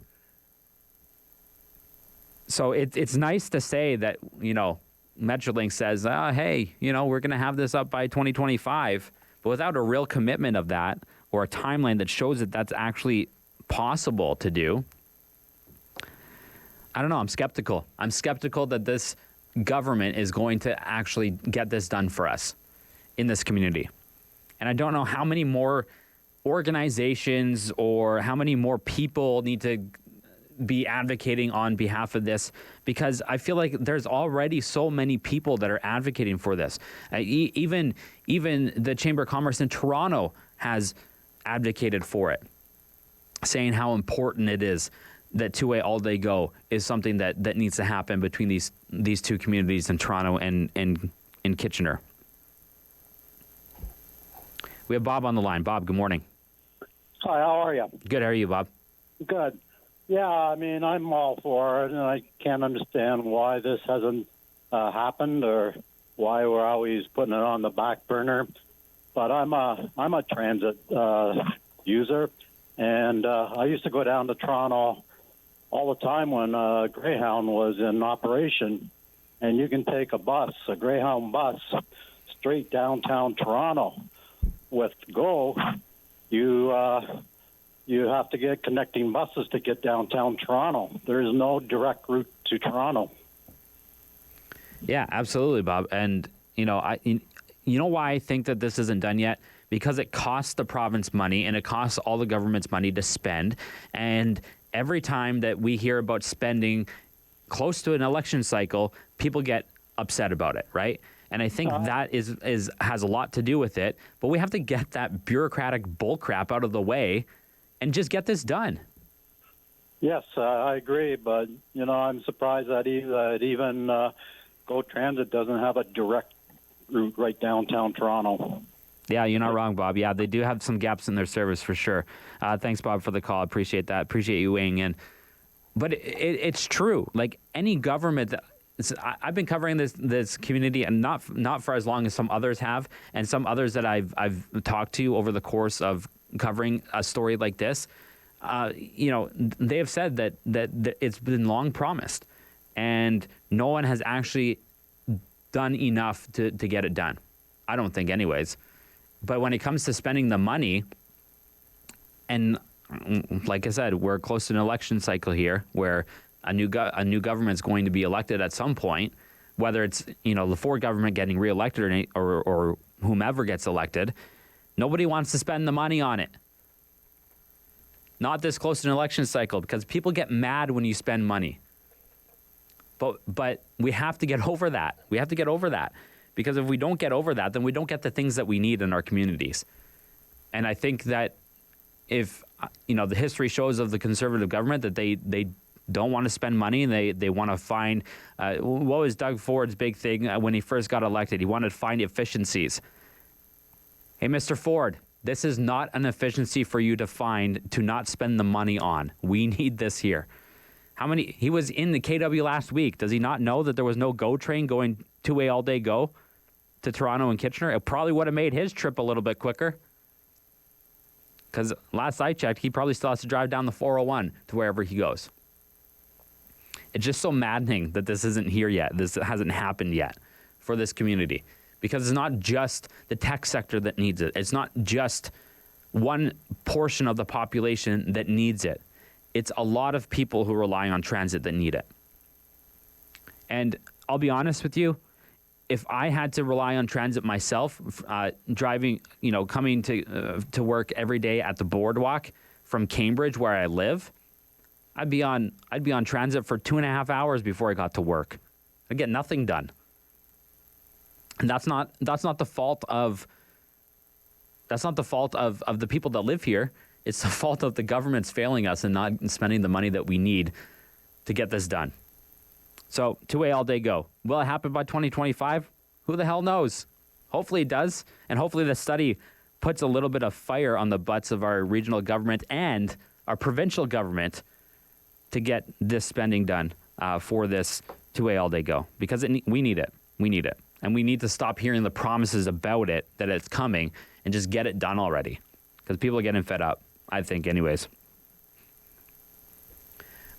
So it's nice to say that, Metrolinx says, hey, we're going to have this up by 2025, but without a real commitment of that or a timeline that shows that that's actually possible to do, I don't know. I'm skeptical. I'm skeptical that this government is going to actually get this done for us in this community. And I don't know how many more organizations or how many more people need to be advocating on behalf of this, because I feel like there's already so many people that are advocating for this. Even the Chamber of Commerce in Toronto has advocated for it, saying how important it is that 2A All Day Go is something that needs to happen between these two communities in Toronto and in Kitchener. We have Bob on the line. Bob, good morning. Hi, how are you? Good. How are you, Bob? Good. Yeah, I mean, I'm all for it, and I can't understand why this hasn't happened or why we're always putting it on the back burner. But I'm a transit user, and I used to go down to Toronto all the time when Greyhound was in operation, and you can take a Greyhound bus, straight downtown Toronto. With Go, you have to get connecting buses to get downtown Toronto. There is no direct route to Toronto. Yeah, absolutely, Bob. And you know why I think that this isn't done yet? Because it costs the province money and it costs all the government's money to spend. And every time that we hear about spending close to an election cycle, people get upset about it, right? And I think that has a lot to do with it. But we have to get that bureaucratic bullcrap out of the way and just get this done. Yes, I agree. But, I'm surprised that even Go Transit doesn't have a direct route right downtown Toronto. Yeah, you're not wrong, Bob. Yeah, they do have some gaps in their service for sure. Thanks, Bob, for the call. Appreciate that. Appreciate you weighing in. But it's true. Like any government I've been covering this community, and not for as long as some others have, and some others that I've talked to over the course of covering a story like this. They have said that it's been long promised, and no one has actually done enough to get it done. I don't think, anyways. But when it comes to spending the money, and like I said, we're close to an election cycle here where a new government's going to be elected at some point, whether it's the Ford government getting reelected or whomever gets elected. Nobody wants to spend the money on it. Not this close to an election cycle, because people get mad when you spend money. But we have to get over that. We have to get over that, because if we don't get over that, then we don't get the things that we need in our communities. And I think that if, the history shows of the Conservative government that they don't want to spend money and they want to find, what was Doug Ford's big thing when he first got elected? He wanted to find efficiencies. Hey, Mr. Ford, this is not an efficiency for you to find to not spend the money on. We need this here. He was in the KW last week. Does he not know that there was no GO train going two-way all day GO to Toronto and Kitchener? It probably would have made his trip a little bit quicker. Because last I checked, he probably still has to drive down the 401 to wherever he goes. It's just so maddening that this isn't here yet. This hasn't happened yet for this community. Because it's not just the tech sector that needs it. It's not just one portion of the population that needs it. It's a lot of people who rely on transit that need it. And I'll be honest with you, if I had to rely on transit myself, driving, coming to work every day at the boardwalk from Cambridge, where I live, I'd be on transit for 2.5 hours before I got to work. I'd get nothing done. And that's not the fault of the people that live here. It's the fault of the government's failing us and not spending the money that we need to get this done. So, two-way all day GO. Will it happen by 2025? Who the hell knows? Hopefully it does. And hopefully the study puts a little bit of fire on the butts of our regional government and our provincial government to get this spending done for this two-way all day GO. Because we need it. We need it. And we need to stop hearing the promises about it, that it's coming, and just get it done already. Because people are getting fed up, I think, anyways.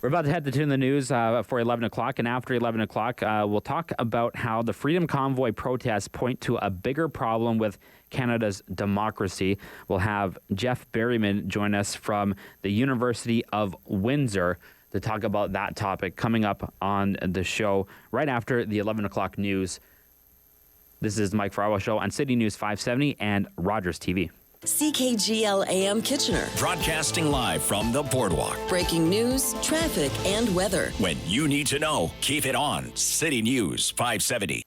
We're about to head to Tune the News for 11 o'clock, and after 11 o'clock, we'll talk about how the Freedom Convoy protests point to a bigger problem with Canada's democracy. We'll have Jeff Berryman join us from the University of Windsor to talk about that topic coming up on the show right after the 11 o'clock news. This is Mike Farwell Show on City News 570 and Rogers TV. CKGL AM Kitchener. Broadcasting live from the boardwalk. Breaking news, traffic, and weather. When you need to know, keep it on City News 570.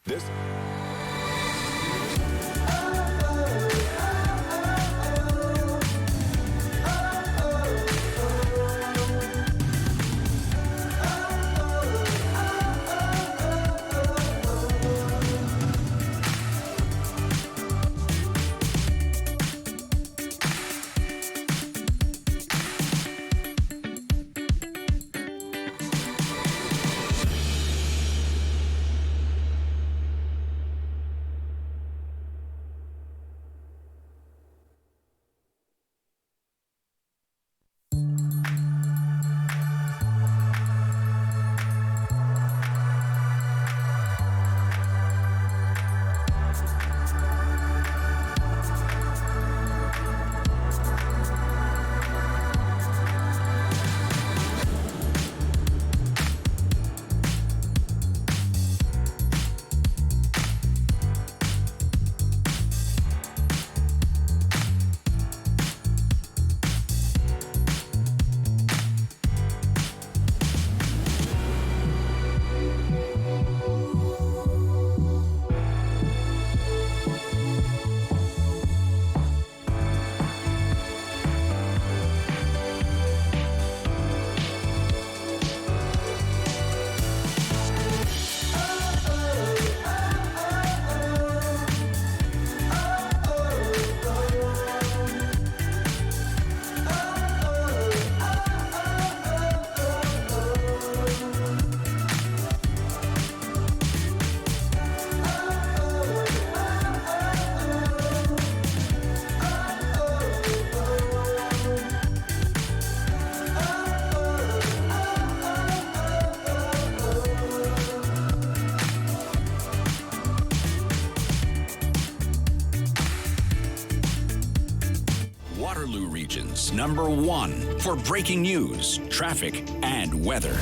Waterloo Region's #1 for breaking news, traffic, and weather.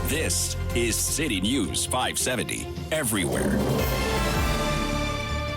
This is City News 570, everywhere.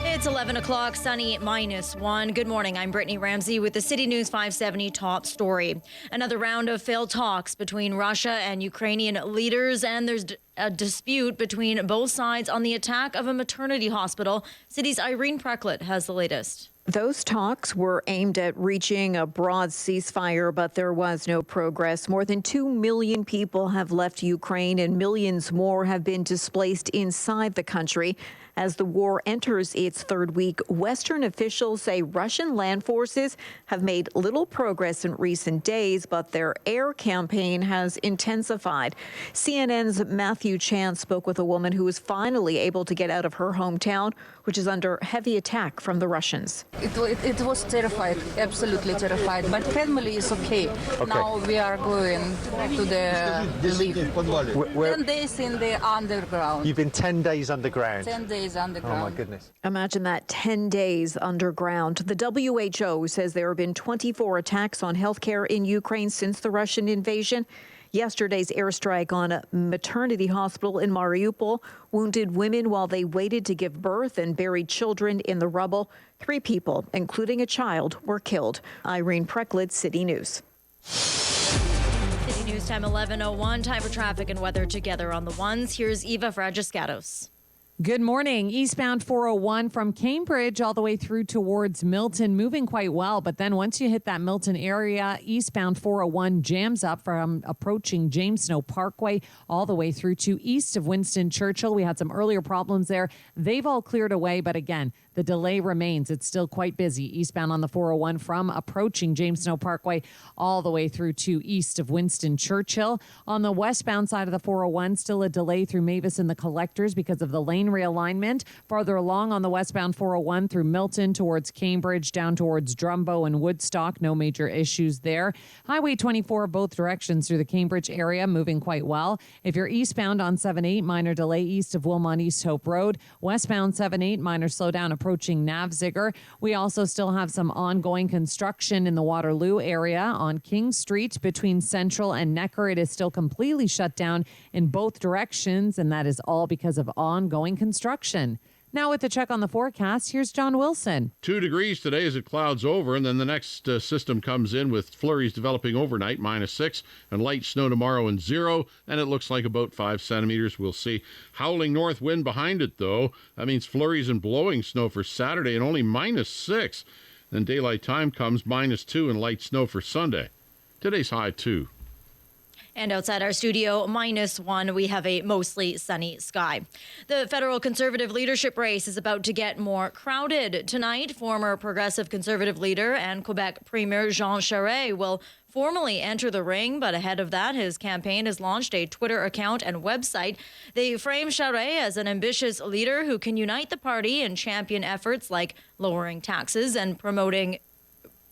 It's 11 o'clock, sunny -1. Good morning. I'm Brittany Ramsey with the City News 570 top story. Another round of failed talks between Russia and Ukrainian leaders, and there's a dispute between both sides on the attack of a maternity hospital. City's Irene Precklett has the latest. Those talks were aimed at reaching a broad ceasefire, but there was no progress. More than 2 million people have left Ukraine and millions more have been displaced inside the country. As the war enters its third week, Western officials say Russian land forces have made little progress in recent days, but their air campaign has intensified. CNN's Matthew Chan spoke with a woman who was finally able to get out of her hometown, which is under heavy attack from the Russians. It was terrified, absolutely terrified, but family is okay. Now we are going to the live. 10 days in the underground. You've been 10 days underground. 10 days underground. Oh, my goodness. Imagine that, 10 days underground. The WHO says there have been 24 attacks on healthcare in Ukraine since the Russian invasion. Yesterday's airstrike on a maternity hospital in Mariupol wounded women while they waited to give birth and buried children in the rubble. 3 people, including a child, were killed. Irene Precklid, City News. City News time 11:01. Time for traffic and weather together on the ones. Here's Eva Fragiscatos. Good morning. Eastbound 401 from Cambridge all the way through towards Milton, moving quite well. But then once you hit that Milton area, eastbound 401 jams up from approaching James Snow Parkway all the way through to east of Winston Churchill. We had some earlier problems there. They've all cleared away. But again, the delay remains. It's still quite busy eastbound on the 401 from approaching James Snow Parkway all the way through to east of Winston Churchill. On the westbound side of the 401, still a delay through Mavis and the Collectors because of the lane realignment. Farther along on the westbound 401 through Milton towards Cambridge, down towards Drumbo and Woodstock. No major issues there. Highway 24 both directions through the Cambridge area, moving quite well. If you're eastbound on 78, minor delay east of Wilmot East Hope Road. Westbound 78, minor slowdown approaching Navzigger. We also still have some ongoing construction in the Waterloo area on King Street between Central and Necker. It is still completely shut down in both directions, and that is all because of ongoing construction. Now with the check on the forecast, here's John Wilson. 2 degrees today as it clouds over, and then the next system comes in with flurries developing overnight, -6, and light snow tomorrow and 0, and it looks like about 5 centimeters. We'll see. Howling north wind behind it, though. That means flurries and blowing snow for Saturday and only -6. Then daylight time comes -2 and light snow for Sunday. Today's high 2. And outside our studio, -1, we have a mostly sunny sky. The federal conservative leadership race is about to get more crowded. Tonight, former progressive conservative leader and Quebec Premier Jean Charest will formally enter the ring, but ahead of that, his campaign has launched a Twitter account and website. They frame Charest as an ambitious leader who can unite the party and champion efforts like lowering taxes and promoting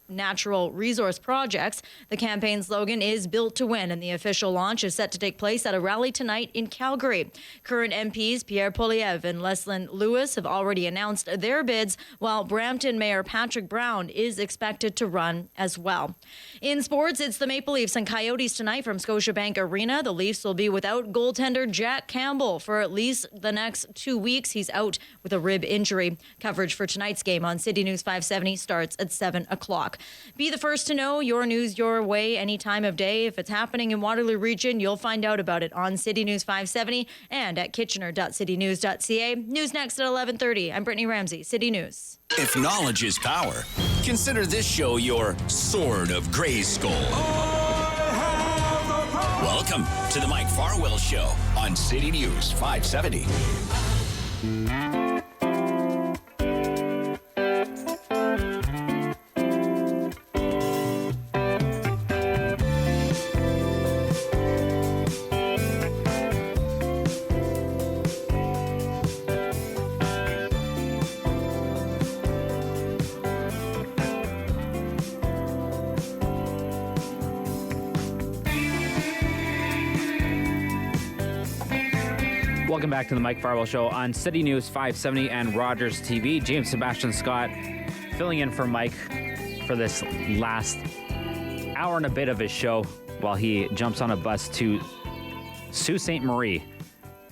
natural resource projects. The campaign slogan is Built to Win, and the official launch is set to take place at a rally tonight in Calgary. Current MPs Pierre Poilievre and Leslyn Lewis have already announced their bids, while Brampton Mayor Patrick Brown is expected to run as well. In sports, it's the Maple Leafs and Coyotes tonight from Scotiabank Arena. The Leafs will be without goaltender Jack Campbell for at least the next 2 weeks. He's out with a rib injury. Coverage for tonight's game on City News 570 starts at 7 o'clock. Be the first to know your news your way any time of day. If it's happening in Waterloo Region, you'll find out about it on City News 570 and at kitchener.citynews.ca. News next at 11:30. I'm Brittany Ramsey, City News. If knowledge is power, consider this show your Sword of Grayskull. Welcome to the Mike Farwell Show on City News 570. Welcome back to the Mike Farwell Show on City News 570 and Rogers TV. James Sebastian Scott filling in for Mike for this last hour and a bit of his show while he jumps on a bus to Sault Ste. Marie,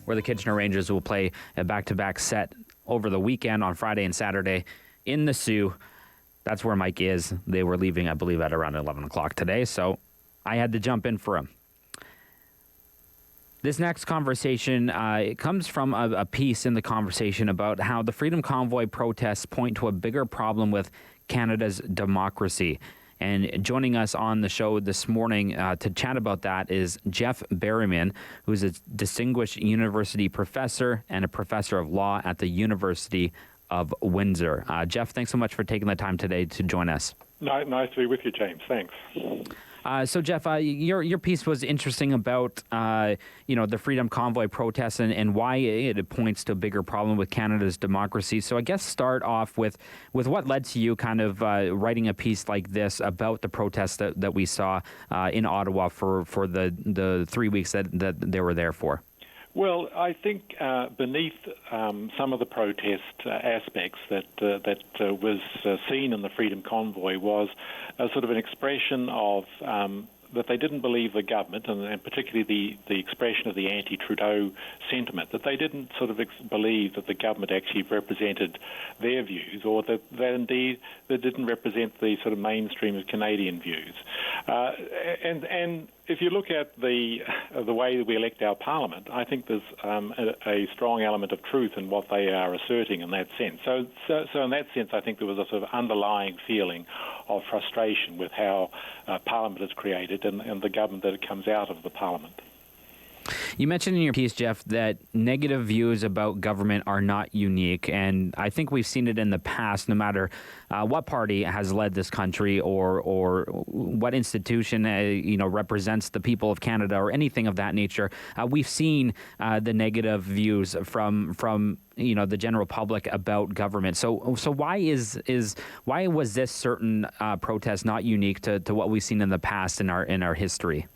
where the Kitchener Rangers will play a back-to-back set over the weekend on Friday and Saturday in the Sault. That's where Mike is. They were leaving, I believe, at around 11 o'clock today, so I had to jump in for him. This next conversation, it comes from a piece in the conversation about how the Freedom Convoy protests point to a bigger problem with Canada's democracy. And joining us on the show this morning to chat about that is Jeff Berryman, who's a distinguished university professor and a professor of law at the University of Windsor. Jeff, thanks so much for taking the time today to join us. Nice to be with you, James. Thanks. So, Jeff, your piece was interesting about the Freedom Convoy protests and why it points to a bigger problem with Canada's democracy. So, I guess start off with what led to you kind of writing a piece like this about the protests that we saw in Ottawa for the 3 weeks that they were there for. Well, I think beneath some of the protest aspects that was seen in the Freedom Convoy was sort of an expression of that they didn't believe the government, and particularly the expression of the anti-Trudeau sentiment, that they didn't sort of believe that the government actually represented their views, or that indeed they didn't represent the sort of mainstream of Canadian views. And if you look at the way that we elect our parliament, I think there's a strong element of truth in what they are asserting in that sense. So in that sense, I think there was a sort of underlying feeling of frustration with how parliament is created and the government that comes out of the parliament. You mentioned in your piece, Jeff, that negative views about government are not unique, and I think we've seen it in the past. No matter what party has led this country or what institution represents the people of Canada or anything of that nature, we've seen the negative views from the general public about government. So why was this certain protest not unique to what we've seen in the past in our history?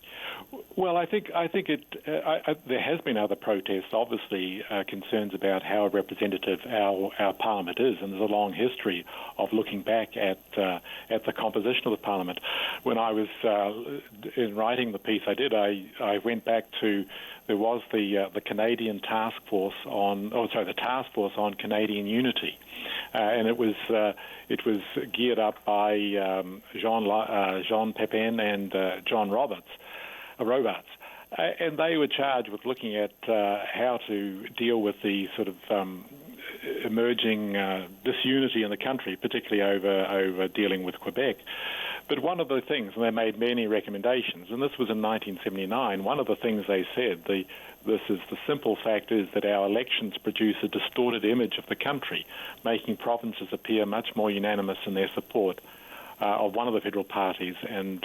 Well, I think there has been other protests, obviously concerns about how representative our parliament is, and there's a long history of looking back at the composition of the parliament. When I was in writing the piece I went back to, there was the Canadian task force the task force on Canadian unity, and it was geared up by Jean Pepin and John Roberts. And they were charged with looking at how to deal with the sort of emerging disunity in the country, particularly over dealing with Quebec. But one of the things, and they made many recommendations, and this was in 1979, one of the things they said, the simple fact is that our elections produce a distorted image of the country, making provinces appear much more unanimous in their support of one of the federal parties than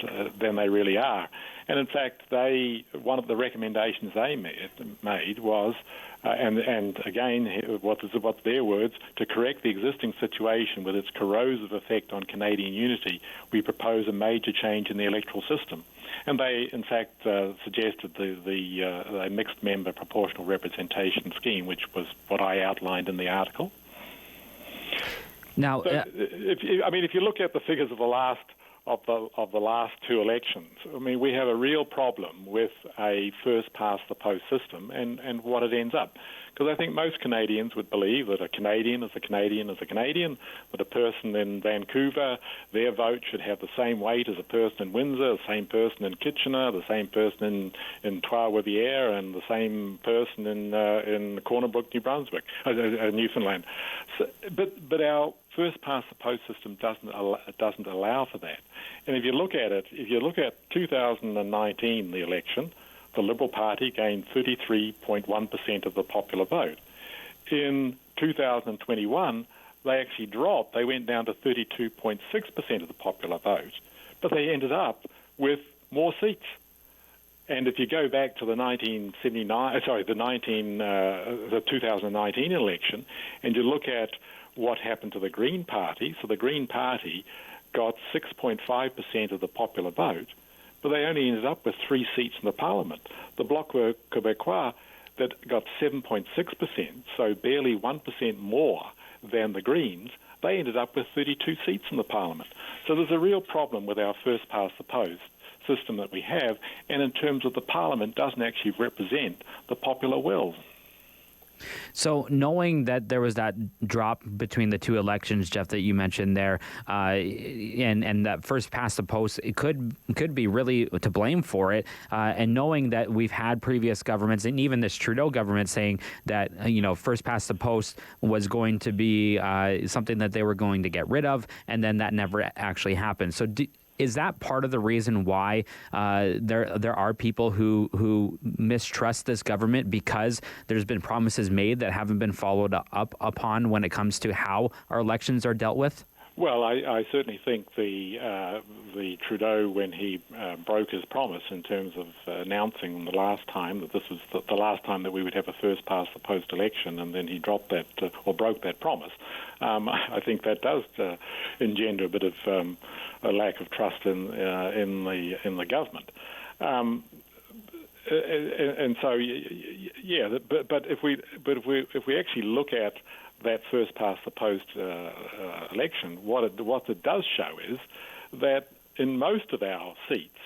they really are. And in fact, one of the recommendations they made was, and again, what's their words, to correct the existing situation with its corrosive effect on Canadian unity, we propose a major change in the electoral system. And they, in fact, suggested the mixed member proportional representation scheme, which was what I outlined in the article. Now, if you look at the figures of the last two elections, we have a real problem with a first past the post system and what it ends up. Because I think most Canadians would believe that a Canadian is a Canadian is a Canadian, that a person in Vancouver, their vote should have the same weight as a person in Windsor, the same person in Kitchener, the same person in Trois-Rivières, and the same person in Corner Brook, New Brunswick, Newfoundland. But our first past the post system doesn't allow for that. And if you look at 2019, the election, the Liberal Party gained 33.1% of the popular vote. In 2021, they actually dropped. They went down to 32.6% of the popular vote, but they ended up with more seats. And if you go back to the 2019 election, and you look at what happened to the Green Party, so the Green Party got 6.5% of the popular vote, but they only ended up with 3 seats in the Parliament. The Bloc Québécois that got 7.6%, so barely 1% more than the Greens, they ended up with 32 seats in the Parliament. So there's a real problem with our first past the post system that we have, and in terms of the Parliament doesn't actually represent the popular will. So knowing that there was that drop between the two elections, Jeff, that you mentioned there, and that first past the post, it could be really to blame for it, and knowing that we've had previous governments and even this Trudeau government saying that first past the post was going to be something that they were going to get rid of, and then that never actually happened. So is that part of the reason why there are people who mistrust this government, because there's been promises made that haven't been followed up upon when it comes to how our elections are dealt with? Well, I certainly think the Trudeau, when he broke his promise in terms of announcing the last time that this was the last time that we would have a first-past-the-post election, and then he dropped that or broke that promise, I think that does engender a bit of a lack of trust in the government. And so, yeah, but if we actually look at that first past the post election, what it does show is that in most of our seats,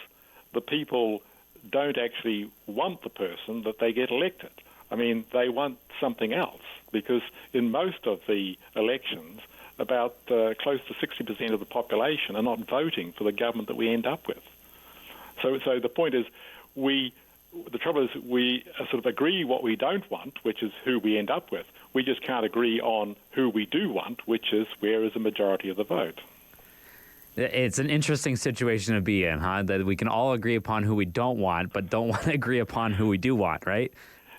the people don't actually want the person that they get elected. I mean, they want something else, because in most of the elections, about close to 60% of the population are not voting for the government that we end up with. So the point is, the trouble is we sort of agree what we don't want, which is who we end up with. We just can't agree on who we do want, which is where is the majority of the vote. It's an interesting situation to be in, huh? That we can all agree upon who we don't want, but don't want to agree upon who we do want, right?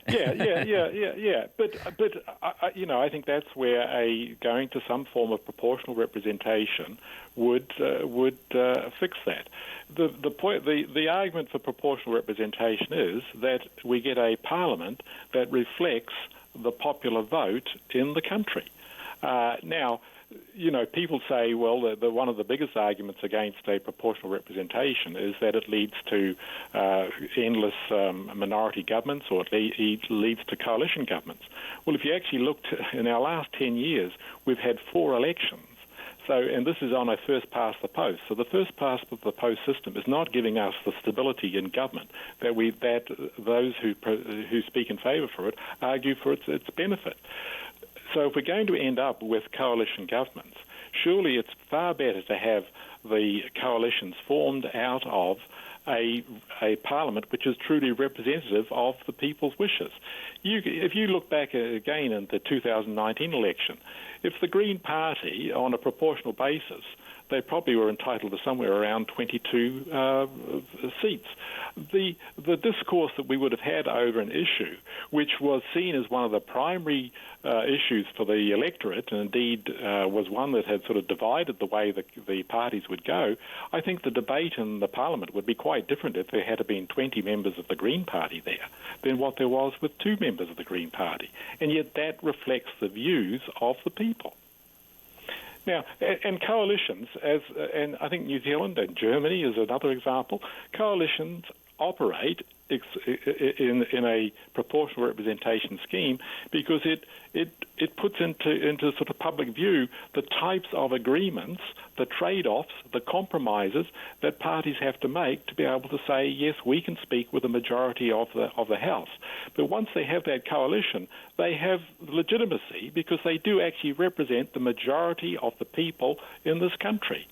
Yeah. But I think that's where going to some form of proportional representation would fix that. The argument for proportional representation is that we get a parliament that reflects the popular vote in the country. Now, people say, well, one of the biggest arguments against a proportional representation is that it leads to endless minority governments, or it leads to coalition governments. Well, if you actually looked in our last 10 years, we've had 4 elections. So, and this is on a first-past-the-post. So the first-past-the-post system is not giving us the stability in government that those who speak in favour for it argue for its benefit. So if we're going to end up with coalition governments, surely it's far better to have the coalitions formed out of a parliament which is truly representative of the people's wishes. If you look back again in the 2019 election, if the Green Party, on a proportional basis, they probably were entitled to somewhere around 22 seats. The discourse that we would have had over an issue, which was seen as one of the primary issues for the electorate, and indeed was one that had sort of divided the way the parties would go, I think the debate in the Parliament would be quite different if there had been 20 members of the Green Party there than what there was with 2 members of the Green Party. And yet that reflects the views of the people. Now, and coalitions, and I think New Zealand and Germany is another example, coalitions operate in a proportional representation scheme because it puts into sort of public view the types of agreements, the trade-offs, the compromises that parties have to make to be able to say, yes, we can speak with the majority of the House. But once they have that coalition, they have legitimacy because they do actually represent the majority of the people in this country.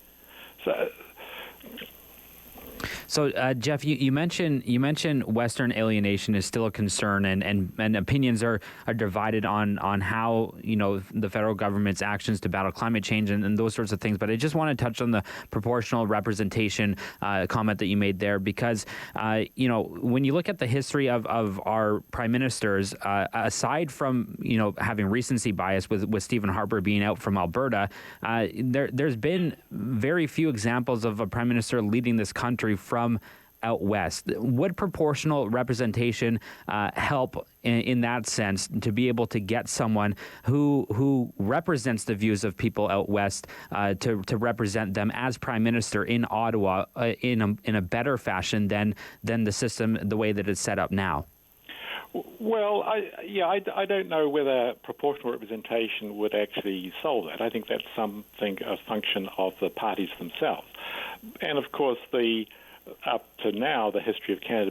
So, Jeff, you mentioned Western alienation is still a concern, and opinions are divided on how the federal government's actions to battle climate change and those sorts of things. But I just want to touch on the proportional representation comment that you made there, because when you look at the history of our prime ministers, aside from having recency bias with Stephen Harper being out from Alberta, there's been very few examples of a prime minister leading this country from out west. Would proportional representation help in that sense to be able to get someone who represents the views of people out west to represent them as prime minister in Ottawa in a better fashion than the system the way that it's set up now? Well, I don't know whether proportional representation would actually solve that. I think that's a function of the parties themselves. And of course, up to now, the history of Canada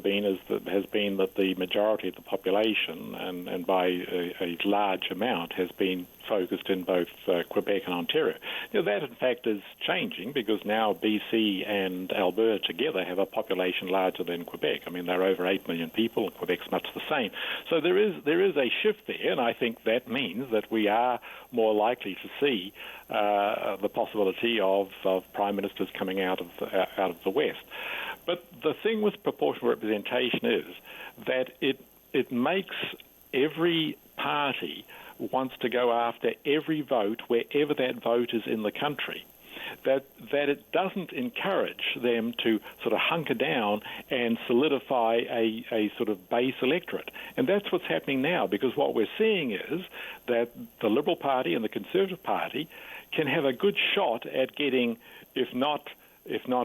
has been that the majority of the population, and by a large amount, has been focused in both Quebec and Ontario. That, in fact, is changing because now BC and Alberta together have a population larger than Quebec. I mean, they're over 8 million people, and Quebec's much the same. So there is a shift there, and I think that means that we are more likely to see the possibility of prime ministers coming out of the West. But the thing with proportional representation is that it makes every party wants to go after every vote wherever that vote is in the country. That it doesn't encourage them to sort of hunker down and solidify a sort of base electorate. And that's what's happening now, because what we're seeing is that the Liberal Party and the Conservative Party can have a good shot at getting, if not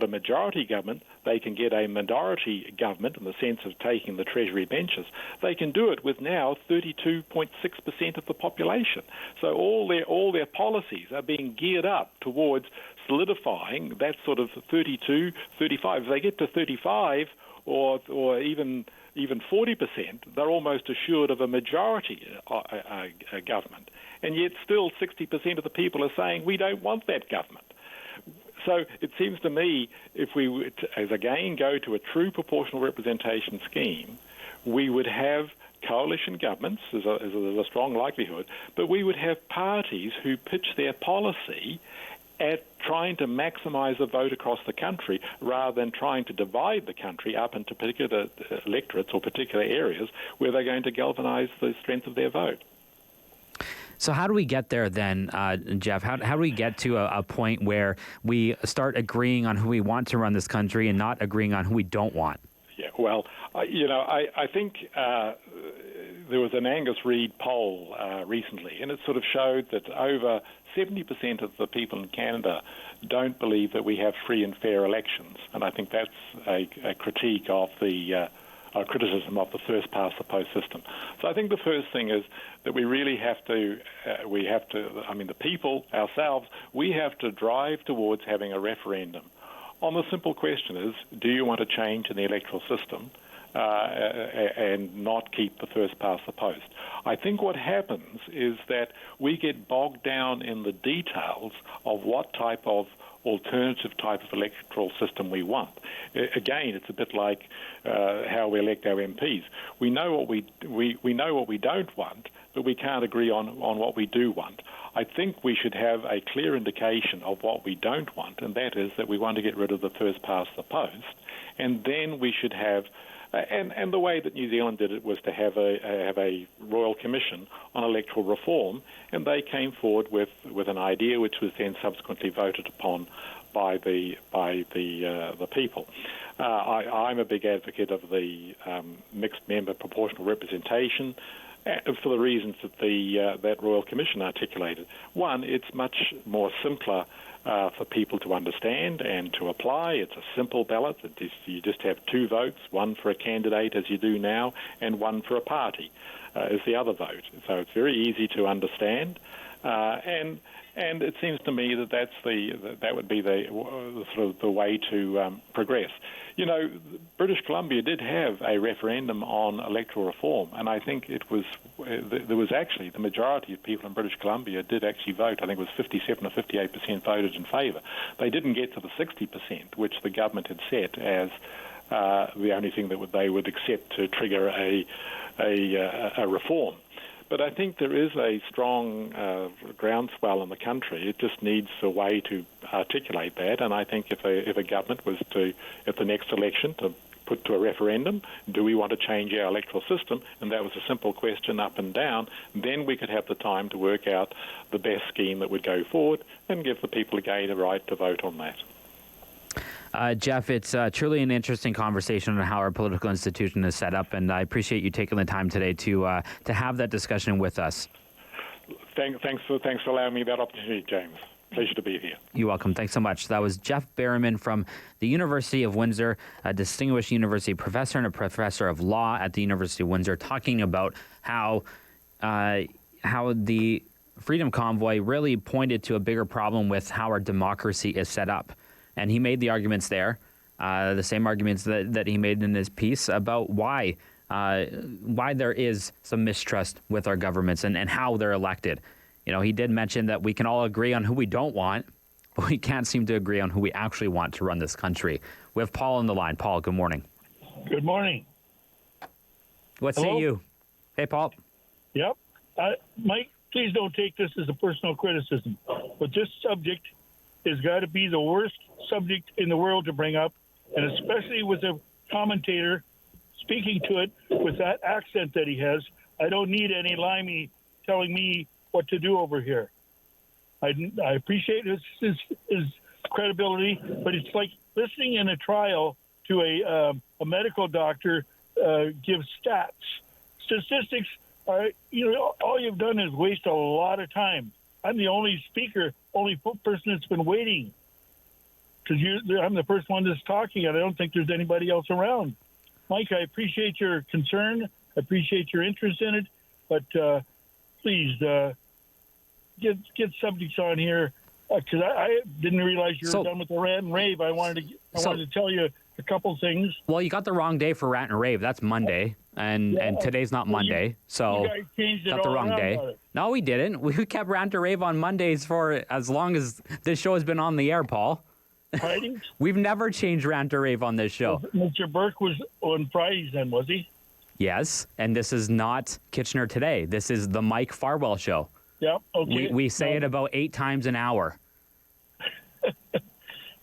a majority government, they can get a minority government in the sense of taking the Treasury benches. They can do it with now 32.6% of the population. So all their policies are being geared up towards solidifying that sort of 32, 35. If they get to 35 or even 40%, they're almost assured of a majority government. And yet still 60% of the people are saying we don't want that government. So it seems to me, if we would, as again, go to a true proportional representation scheme, we would have coalition governments, there's a strong likelihood, but we would have parties who pitch their policy at trying to maximise the vote across the country rather than trying to divide the country up into particular electorates or particular areas where they're going to galvanise the strength of their vote. So how do we get there then, Jeff? How do we get to a point where we start agreeing on who we want to run this country and not agreeing on who we don't want? Yeah, well, I think there was an Angus Reid poll recently, and it sort of showed that over 70% of the people in Canada don't believe that we have free and fair elections. And I think that's a critique of the criticism of the first past the post system. So I think the first thing is that we really have to, the people ourselves, we have to drive towards having a referendum on the simple question is, do you want to change in the electoral system and not keep the first past the post? I think what happens is that we get bogged down in the details of what type of alternative type of electoral system we want. Again, it's a bit like how we elect our MPs. We know what we know what we don't want, but we can't agree on what we do want. I think we should have a clear indication of what we don't want, and that is that we want to get rid of the first past the post, and then we should have. And the way that New Zealand did it was to have a Royal Commission on electoral reform, and they came forward with an idea which was then subsequently voted upon by the people. I'm a big advocate of the mixed member proportional representation for the reasons that that Royal Commission articulated. One, it's much more simpler for people to understand and to apply. It's a simple ballot. You just have two votes, one for a candidate, as you do now, and one for a party is the other vote. So it's very easy to understand. And it seems to me that would be the sort of the way to progress. You know, British Columbia did have a referendum on electoral reform, and I think there was actually the majority of people in British Columbia did actually vote. I think it was 57 or 58% voted in favour. They didn't get to the 60%, which the government had set as the only thing that they would accept to trigger a reform. But I think there is a strong groundswell in the country. It just needs a way to articulate that. And I think if a government was to, at the next election, to put to a referendum, do we want to change our electoral system? And that was a simple question up and down. Then we could have the time to work out the best scheme that would go forward and give the people again a right to vote on that. Jeff, it's truly an interesting conversation on how our political institution is set up, and I appreciate you taking the time today to have that discussion with us. Thanks for allowing me that opportunity, James. Pleasure to be here. You're welcome. Thanks so much. That was Jeff Berriman from the University of Windsor, a distinguished university professor and a professor of law at the University of Windsor, talking about how the Freedom Convoy really pointed to a bigger problem with how our democracy is set up. And he made the arguments there The same arguments that he made in his piece about why there is some mistrust with our governments and how they're elected. You know, he did mention that we can all agree on who we don't want, but we can't seem to agree on who we actually want to run this country. We have Paul on the line. Paul, good morning. Good morning. What say you? Hey, Paul. Yep. Mike, please don't take this as a personal criticism, but this subject has got to be the worst subject in the world to bring up, and especially with a commentator speaking to it with that accent that he has. I don't need any limey telling me what to do over here. I appreciate his credibility, but it's like listening in a trial to a medical doctor give stats. Statistics are, all you've done is waste a lot of time. I'm the only person that's been waiting, because I'm the first one that's talking, and I don't think there's anybody else around. Mike, I appreciate your concern. I appreciate your interest in it, but please get subjects on here, because I didn't realize you were done with the rant and rave. I wanted to tell you a couple things. Well, you got the wrong day for rant and rave. That's Monday, and today's not Monday, so you guys changed it got the all wrong around day. about it. No, we didn't. We kept rant and rave on Mondays for as long as this show has been on the air, Paul. Pardon? We've never changed rant or rave on this show. Mr. Burke was on Fridays then, was he? Yes, and this is not Kitchener Today. This is the Mike Farwell Show. Yep, okay. We say it about 8 times an hour.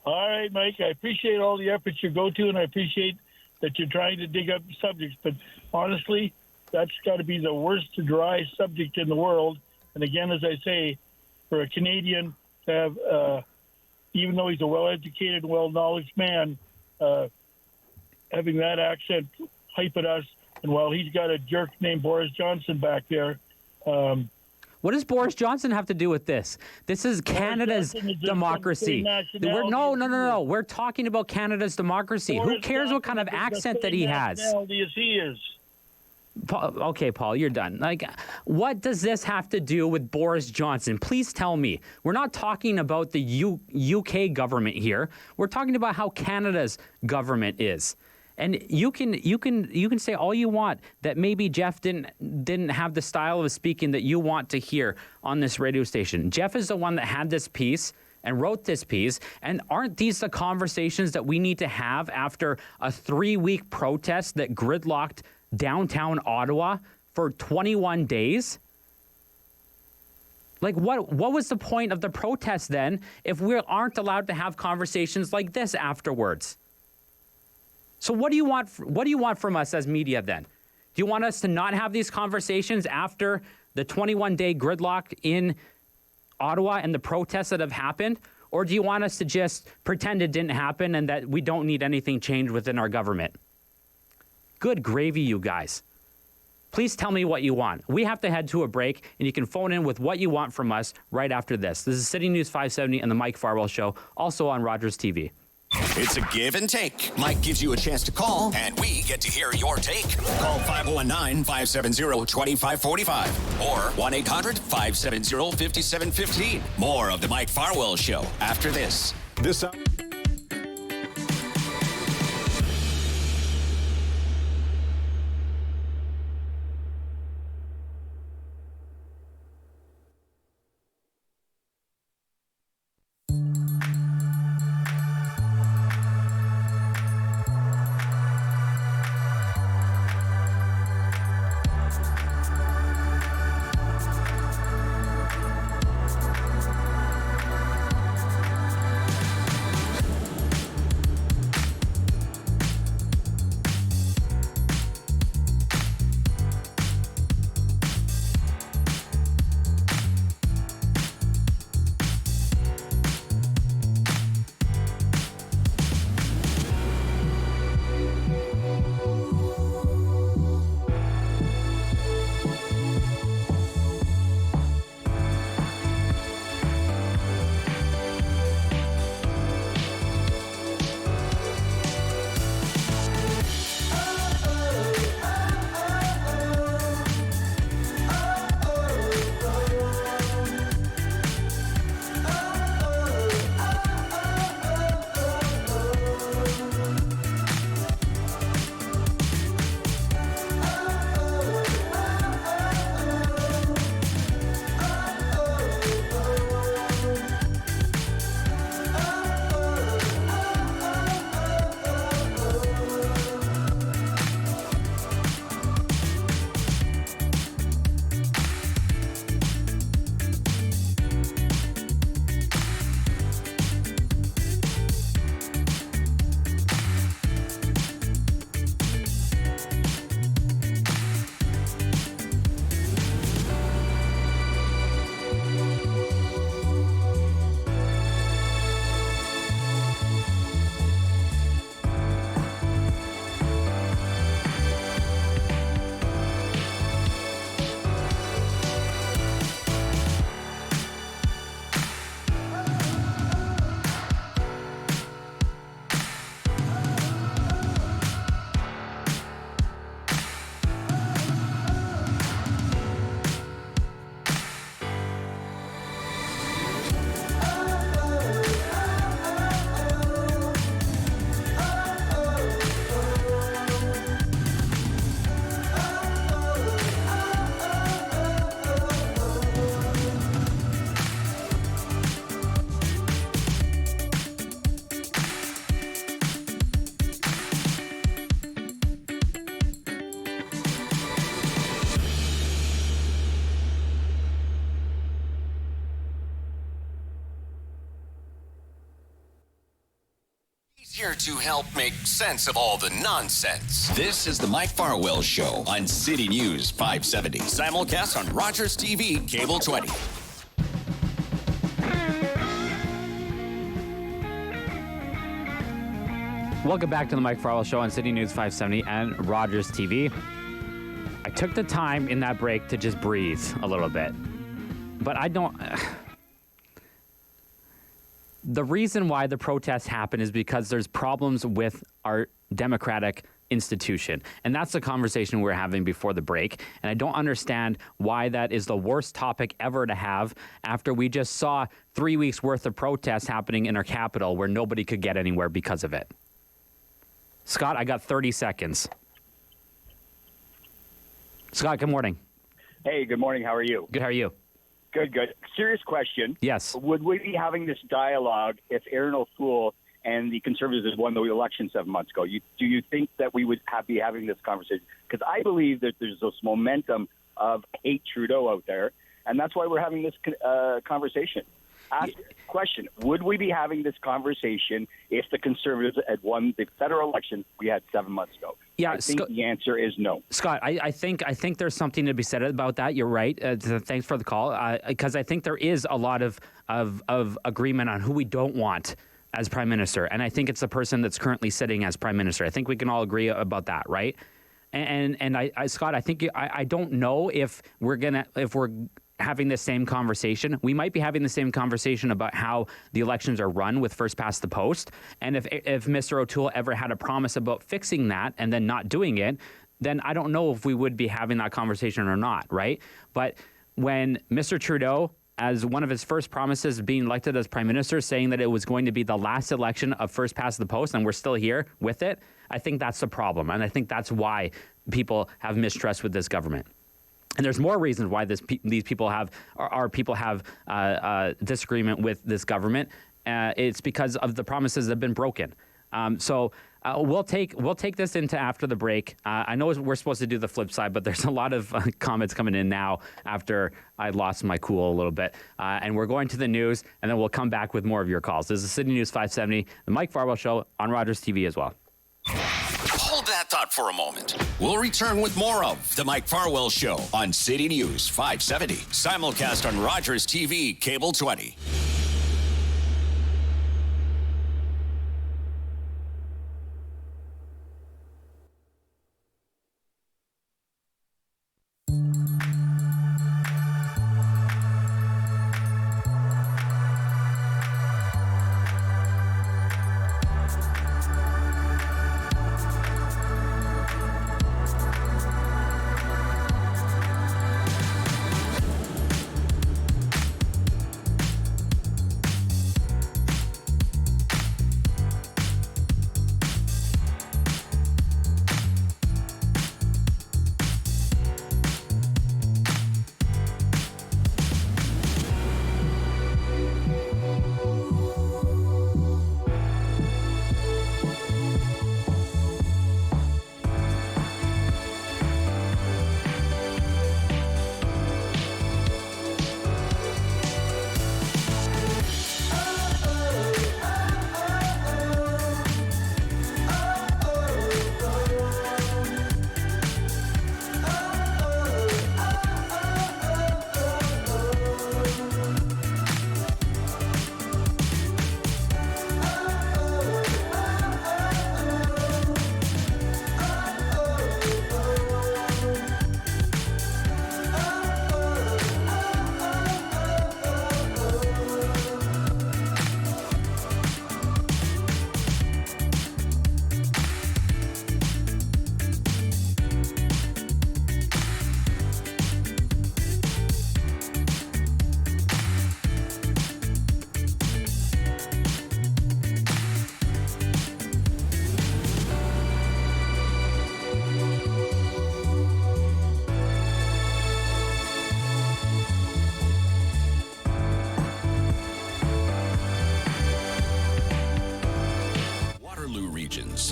All right, Mike, I appreciate all the efforts you go to, and I appreciate that you're trying to dig up subjects. But honestly, that's got to be the worst dry subject in the world. And again, as I say, for a Canadian to have, even though he's a well-educated, well-knowledge man, having that accent hype at us, and while he's got a jerk named Boris Johnson back there. What does Boris Johnson have to do with this? This is Canada's democracy. No. We're talking about Canada's democracy. Who cares what kind of accent that he has? He is. Okay, Paul, you're done. What does this have to do with Boris Johnson? Please tell me. We're not talking about the UK government here. We're talking about how Canada's government is. And you can say all you want that maybe Jeff didn't have the style of speaking that you want to hear on this radio station. Jeff is the one that had this piece and wrote this piece. And aren't these the conversations that we need to have after a 3-week protest that gridlocked downtown Ottawa for 21 days? Like, what was the point of the protest then if we aren't allowed to have conversations like this afterwards? So what do you want? What do you want from us as media then? Do you want us to not have these conversations after the 21-day gridlock in Ottawa and the protests that have happened? Or do you want us to just pretend it didn't happen and that we don't need anything changed within our government? Good gravy, you guys. Please tell me what you want. We have to head to a break, and you can phone in with what you want from us right after this. This is City News 570 and the Mike Farwell Show, also on Rogers TV. It's a give and take. Mike gives you a chance to call, and we get to hear your take. Call 519-570-2545 or 1-800-570-5715. More of the Mike Farwell Show after this. Here to help make sense of all the nonsense. This is the Mike Farwell Show on City News 570. Simulcast on Rogers TV, Cable 20. Welcome back to the Mike Farwell Show on City News 570 and Rogers TV. I took the time in that break to just breathe a little bit. But I don't... The reason why the protests happen is because there's problems with our democratic institution. And that's the conversation we're having before the break. And I don't understand why that is the worst topic ever to have after we just saw 3 weeks worth of protests happening in our capital where nobody could get anywhere because of it. Scott, I got 30 seconds. Scott, good morning. Hey, good morning. How are you? Good. How are you? Good, good. Serious question. Yes. Would we be having this dialogue if Aaron O'Toole and the Conservatives had won the election 7 months ago? Do you think that we would be having this conversation? Because I believe that there's this momentum of hate Trudeau out there, and that's why we're having this conversation. Question, would we be having this conversation if the Conservatives had won the federal election we had 7 months ago? Yeah, I think the answer is no. Scott, I think there's something to be said about that. You're right. Thanks for the call. Because I think there is a lot of agreement on who we don't want as Prime Minister. And I think it's the person that's currently sitting as Prime Minister. I think we can all agree about that, right? And Scott, I think I don't know if we're having the same conversation. We might be having the same conversation about how the elections are run with first past the post. And if Mr. O'Toole ever had a promise about fixing that and then not doing it, then I don't know if we would be having that conversation or not, right? But when Mr. Trudeau, as one of his first promises being elected as Prime Minister, saying that it was going to be the last election of first past the post, and we're still here with it, I think that's the problem. And I think that's why people have mistrust with this government. And there's more reasons why these people have disagreement with this government. It's because of the promises that have been broken. So we'll take this into after the break. I know we're supposed to do the flip side, but there's a lot of comments coming in now after I lost my cool a little bit. And we're going to the news, and then we'll come back with more of your calls. This is City News 570, the Mike Farwell Show on Rogers TV as well. Hold that thought for a moment. We'll return with more of the Mike Farwell Show on City News 570. Simulcast on Rogers TV, Cable 20.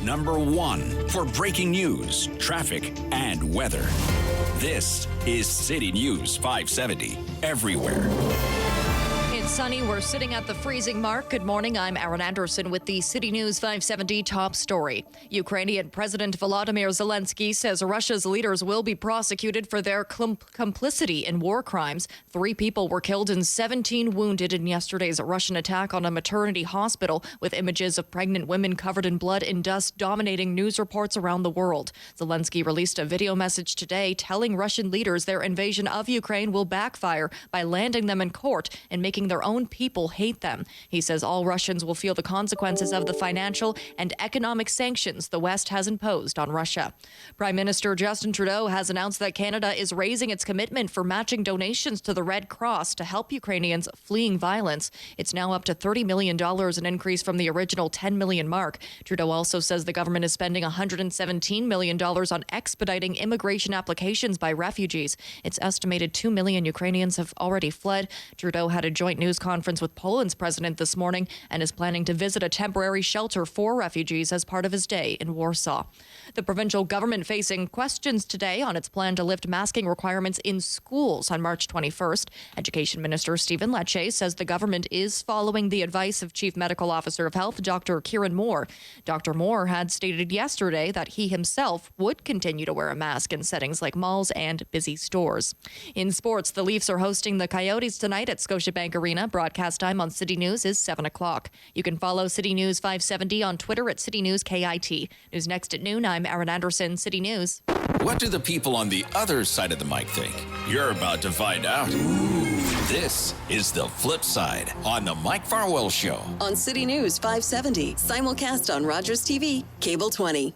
#1 for breaking news, traffic, and weather. This is City News 570, everywhere. It's sunny. We're sitting at the freezing mark. Good morning. I'm Aaron Anderson with the City News 570 top story. Ukrainian President Volodymyr Zelensky says Russia's leaders will be prosecuted for their complicity in war crimes. 3 people were killed and 17 wounded in yesterday's Russian attack on a maternity hospital, with images of pregnant women covered in blood and dust dominating news reports around the world. Zelensky released a video message today telling Russian leaders their invasion of Ukraine will backfire by landing them in court and making their own people hate them. He says all Russians will feel the consequences of the financial and economic sanctions the West has imposed on Russia. Prime Minister Justin Trudeau has announced that Canada is raising its commitment for matching donations to the Red Cross to help Ukrainians fleeing violence. It's now up to $30 million, an increase from the original $10 million mark. Trudeau also says the government is spending $117 million on expediting immigration applications by refugees. It's estimated 2 million Ukrainians have already fled. Trudeau had a joint news conference with Poland's president this morning and is planning to visit a temporary shelter for refugees as part of his day in Warsaw. The provincial government facing questions today on its plan to lift masking requirements in schools on March 21st. Education Minister Stephen Lecce says the government is following the advice of Chief Medical Officer of Health, Dr. Kieran Moore. Dr. Moore had stated yesterday that he himself would continue to wear a mask in settings like malls and busy stores. In sports, the Leafs are hosting the Coyotes tonight at Scotiabank Arena. Broadcast time on City News is 7 o'clock. You can follow City News 570 on Twitter at City News KIT. News next at noon. I'm Aaron Anderson, City News. What do the people on the other side of the mic think? You're about to find out. This is The Flip Side on The Mike Farwell Show. On City News 570, simulcast on Rogers TV, Cable 20.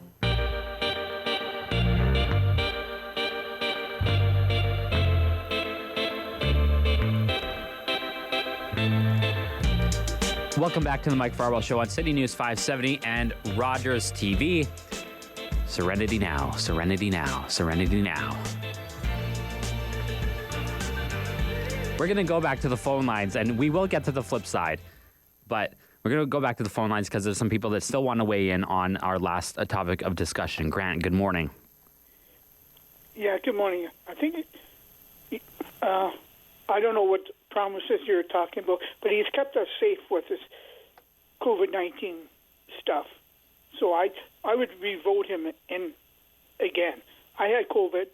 Welcome back to the Mike Farwell Show on City News 570 and Rogers TV. Serenity now, serenity now, serenity now. We're going to go back to the phone lines, and we will get to the flip side. But we're going to go back to the phone lines because there's some people that still want to weigh in on our last topic of discussion. Grant, good morning. Yeah, good morning. I think, I don't know what promises you're talking about, but he's kept us safe with this COVID-19 stuff. So I would re-vote him in again. I had COVID,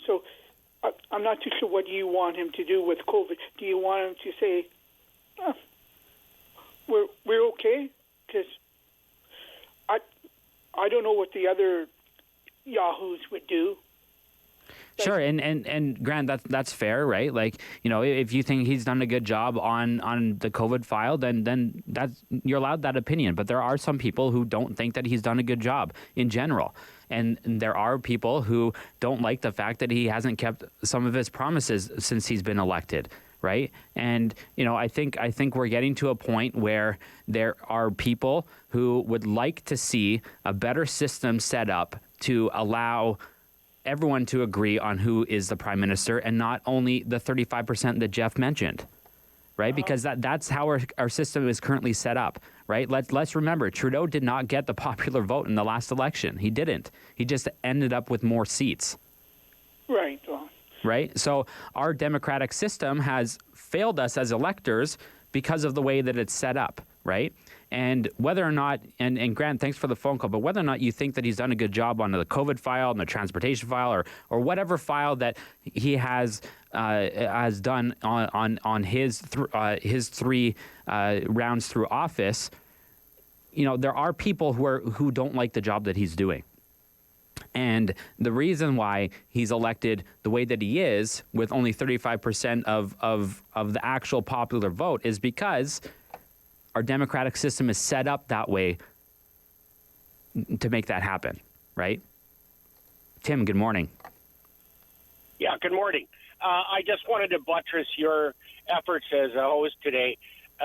so I'm not too sure what you want him to do with COVID. Do you want him to say, we're okay? Because I don't know what the other yahoos would do. Sure, and Grant, that's fair, right? Like, you know, if you think he's done a good job on the COVID file, then that's, you're allowed that opinion. But there are some people who don't think that he's done a good job in general. And there are people who don't like the fact that he hasn't kept some of his promises since he's been elected, right? And, you know, I think we're getting to a point where there are people who would like to see a better system set up to allow everyone to agree on who is the prime minister and not only the 35% that Jeff mentioned, right? Because that's how our system is currently set up, right? Let's remember, Trudeau did not get the popular vote in the last election. He didn't. He just ended up with more seats. Right. Well. Right? So our democratic system has failed us as electors because of the way that it's set up, right? And whether or not, and Grant, thanks for the phone call, but whether or not you think that he's done a good job on the COVID file and the transportation file or whatever file that he has done on his 3 rounds through office, you know, there are people who don't like the job that he's doing. And the reason why he's elected the way that he is, with only 35% of the actual popular vote, is because our democratic system is set up that way to make that happen, right? Tim, good morning. Yeah, good morning. I just wanted to buttress your efforts as a host today.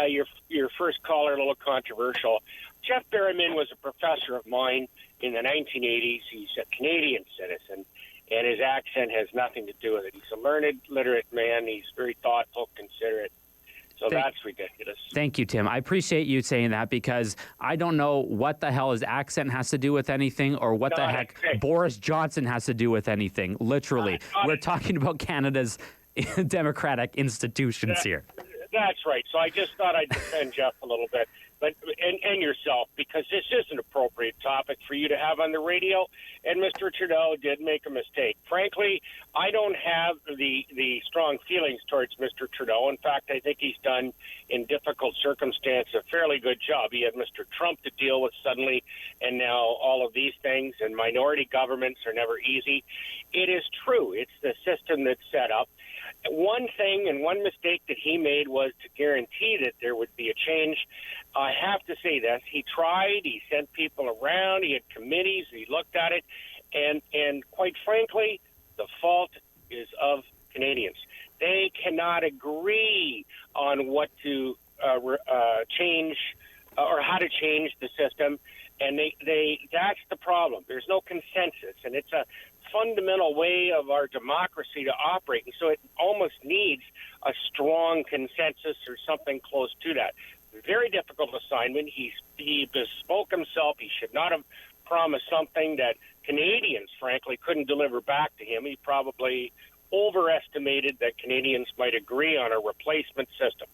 Your first caller, a little controversial. Jeff Berryman was a professor of mine in the 1980s. He's a Canadian citizen, and his accent has nothing to do with it. He's a learned, literate man. He's very thoughtful, considerate. So that's ridiculous. Thank you, Tim. I appreciate you saying that because I don't know what the hell his accent has to do with anything or what the heck Boris Johnson has to do with anything. Literally. We're talking about Canada's democratic institutions here. That's right. So I just thought I'd defend Jeff a little bit, but and yourself, because this is an appropriate topic for you to have on the radio. And Mr. Trudeau did make a mistake. Frankly, I don't have the strong feelings towards Mr. Trudeau. In fact, I think he's done, in difficult circumstances, a fairly good job. He had Mr. Trump to deal with suddenly, and now all of these things, and minority governments are never easy. It is true. It's the system that's set up. One thing and one mistake that he made was to guarantee that there would be a change. I have to say this. He tried. He sent people around. He had committees. He looked at it. And quite frankly, the fault is of Canadians. They cannot agree on what to change or how to change the system. And that's the problem. There's no consensus. And it's a fundamental way of our democracy to operate. And so it almost needs a strong consensus or something close to that. Very difficult assignment. He bespoke himself. He should not have promised something that Canadians, frankly, couldn't deliver back to him. He probably overestimated that Canadians might agree on a replacement system.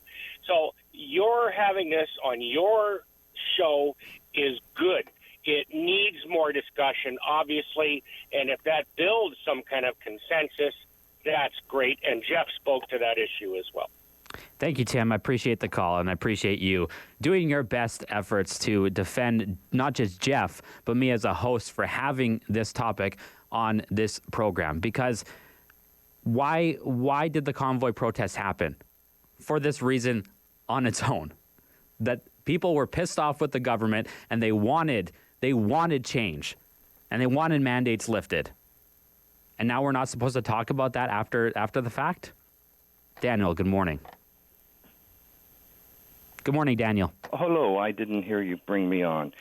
So your having this on your show is good. It needs more discussion, obviously, and if that builds some kind of consensus, that's great. And Jeff spoke to that issue as well. Thank you, Tim. I appreciate the call, and I appreciate you doing your best efforts to defend not just Jeff, but me as a host for having this topic on this program. Because why did the convoy protest happen? For this reason on its own, that people were pissed off with the government, and they wanted change, and they wanted mandates lifted. And now we're not supposed to talk about that after the fact? Daniel, good morning. Good morning, Daniel. Hello, I didn't hear you bring me on.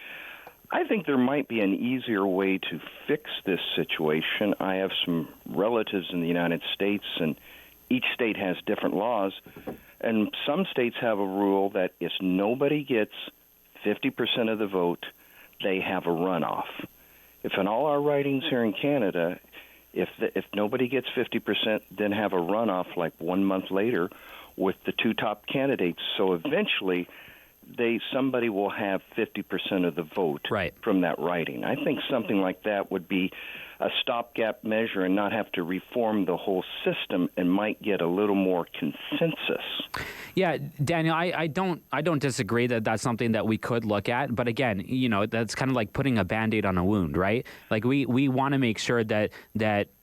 I think there might be an easier way to fix this situation. I have some relatives in the United States, and each state has different laws. And some states have a rule that if nobody gets 50% of the vote, they have a runoff. If in all our ridings here in Canada, if nobody gets 50%, then have a runoff like 1 month later with the two top candidates. So eventually, somebody will have 50% of the vote from that riding. I think something like that would be a stopgap measure and not have to reform the whole system, and might get a little more consensus. Yeah, Daniel, I don't disagree that that's something that we could look at. But again, that's kind of like putting a Band-Aid on a wound, right? Like we want to make sure that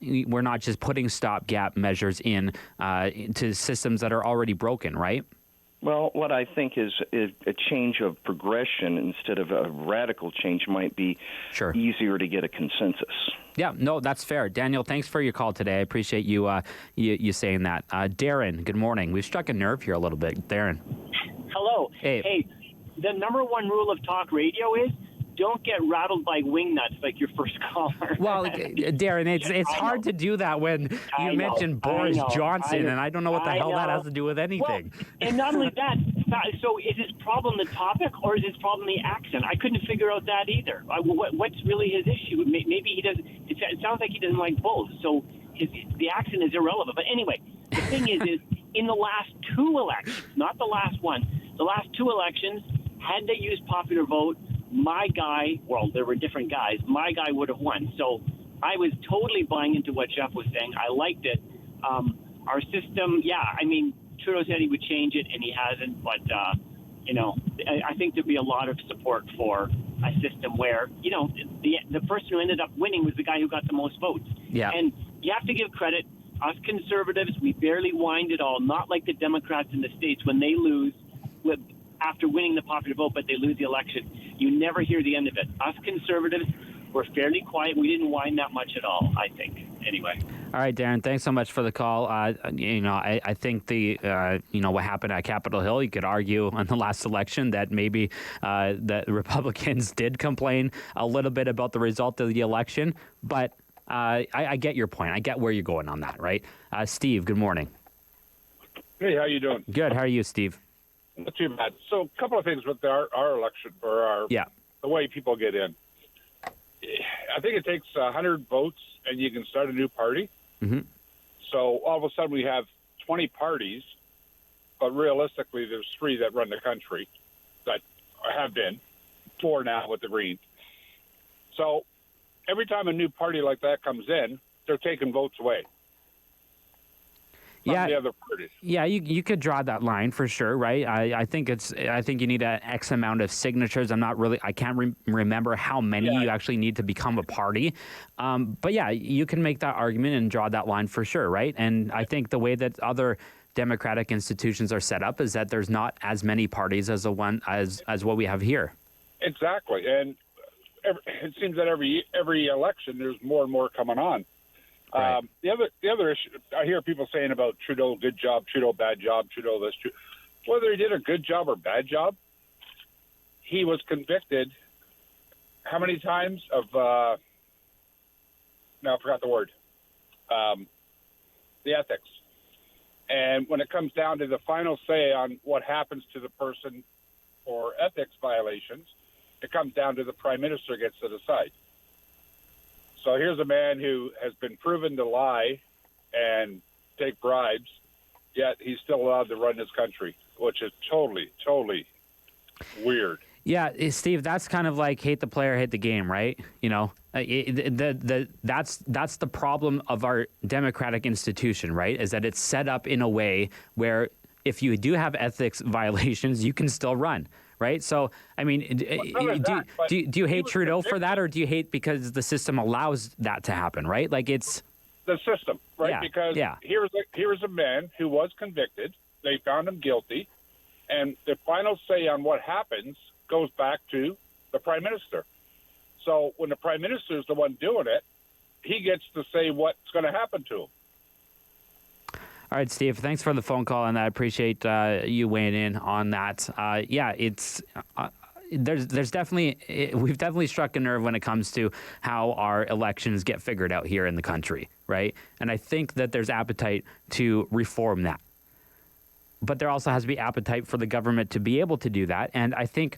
we're not just putting stopgap measures in to systems that are already broken, right? Well, what I think is a change of progression instead of a radical change might be easier to get a consensus. Yeah, no, that's fair. Daniel, thanks for your call today. I appreciate you you saying that. Darren, good morning. We've struck a nerve here a little bit. Darren. Hello. Hey, the number one rule of talk radio is don't get rattled by wingnuts like your first caller. Well, Darren, it's hard to do that when you mentioned Boris Johnson, and I don't know what the hell that has to do with anything. Well, and not only that, so is his problem the topic or is his problem the accent? I couldn't figure out that either. What's really his issue? Maybe he doesn't. It sounds like he doesn't like both. So the accent is irrelevant. But anyway, the thing is in the last two elections, not the last one, the last two elections, had they used popular vote, my guy, well, there were different guys, my guy would have won. So I was totally buying into what Jeff was saying. I liked it. Our system, Trudeau said he would change it, and he hasn't. But, I think there'd be a lot of support for a system where, the person who ended up winning was the guy who got the most votes. Yeah. And you have to give credit. Us conservatives, we barely whined at all, not like the Democrats in the States when they lose after winning the popular vote, but they lose the election. You never hear the end of it. Us conservatives were fairly quiet. We didn't whine that much at all, I think. Anyway. All right, Darren, thanks so much for the call. I think what happened at Capitol Hill, you could argue in the last election that maybe that Republicans did complain a little bit about the result of the election. But I get your point. I get where you're going on that, right? Steve, good morning. Hey, how you doing? Good. How are you, Steve? Not too bad. So a couple of things with our election, or the way people get in. I think it takes 100 votes, and you can start a new party. Mm-hmm. So all of a sudden we have 20 parties. but realistically, there's 3 that run the country that have been, 4 now with the Greens. So every time a new party like that comes in, they're taking votes away. Yeah, the other parties. Yeah, you could draw that line for sure, right? I think you need an X amount of signatures. I can't remember how many you actually need to become a party. But yeah, you can make that argument and draw that line for sure, right? And I think the way that other democratic institutions are set up is that there's not as many parties as what we have here. Exactly, and it seems that every election there's more and more coming on. Right. The other issue I hear people saying about Trudeau, good job, Trudeau, bad job, Trudeau this, whether he did a good job or bad job, he was convicted how many times of now I forgot the word, the ethics. And when it comes down to the final say on what happens to the person for ethics violations, it comes down to the Prime Minister gets to decide. So here's a man who has been proven to lie and take bribes, yet he's still allowed to run this country, which is totally, totally weird. Yeah, Steve, that's kind of like hate the player, hate the game, right? You know, that's the problem of our democratic institution, right? Is that it's set up in a way where if you do have ethics violations, you can still run. Right. So, I mean, do you hate Trudeau for that, or do you hate because the system allows that to happen? Right. Like it's the system. Right. Yeah, because here's a man who was convicted. They found him guilty. And the final say on what happens goes back to the Prime Minister. So when the Prime Minister is the one doing it, he gets to say what's going to happen to him. All right, Steve, thanks for the phone call, and I appreciate you weighing in on that. It's there's definitely we've definitely struck a nerve when it comes to how our elections get figured out here in the country, right? And I think that there's appetite to reform that. But there also has to be appetite for the government to be able to do that. And I think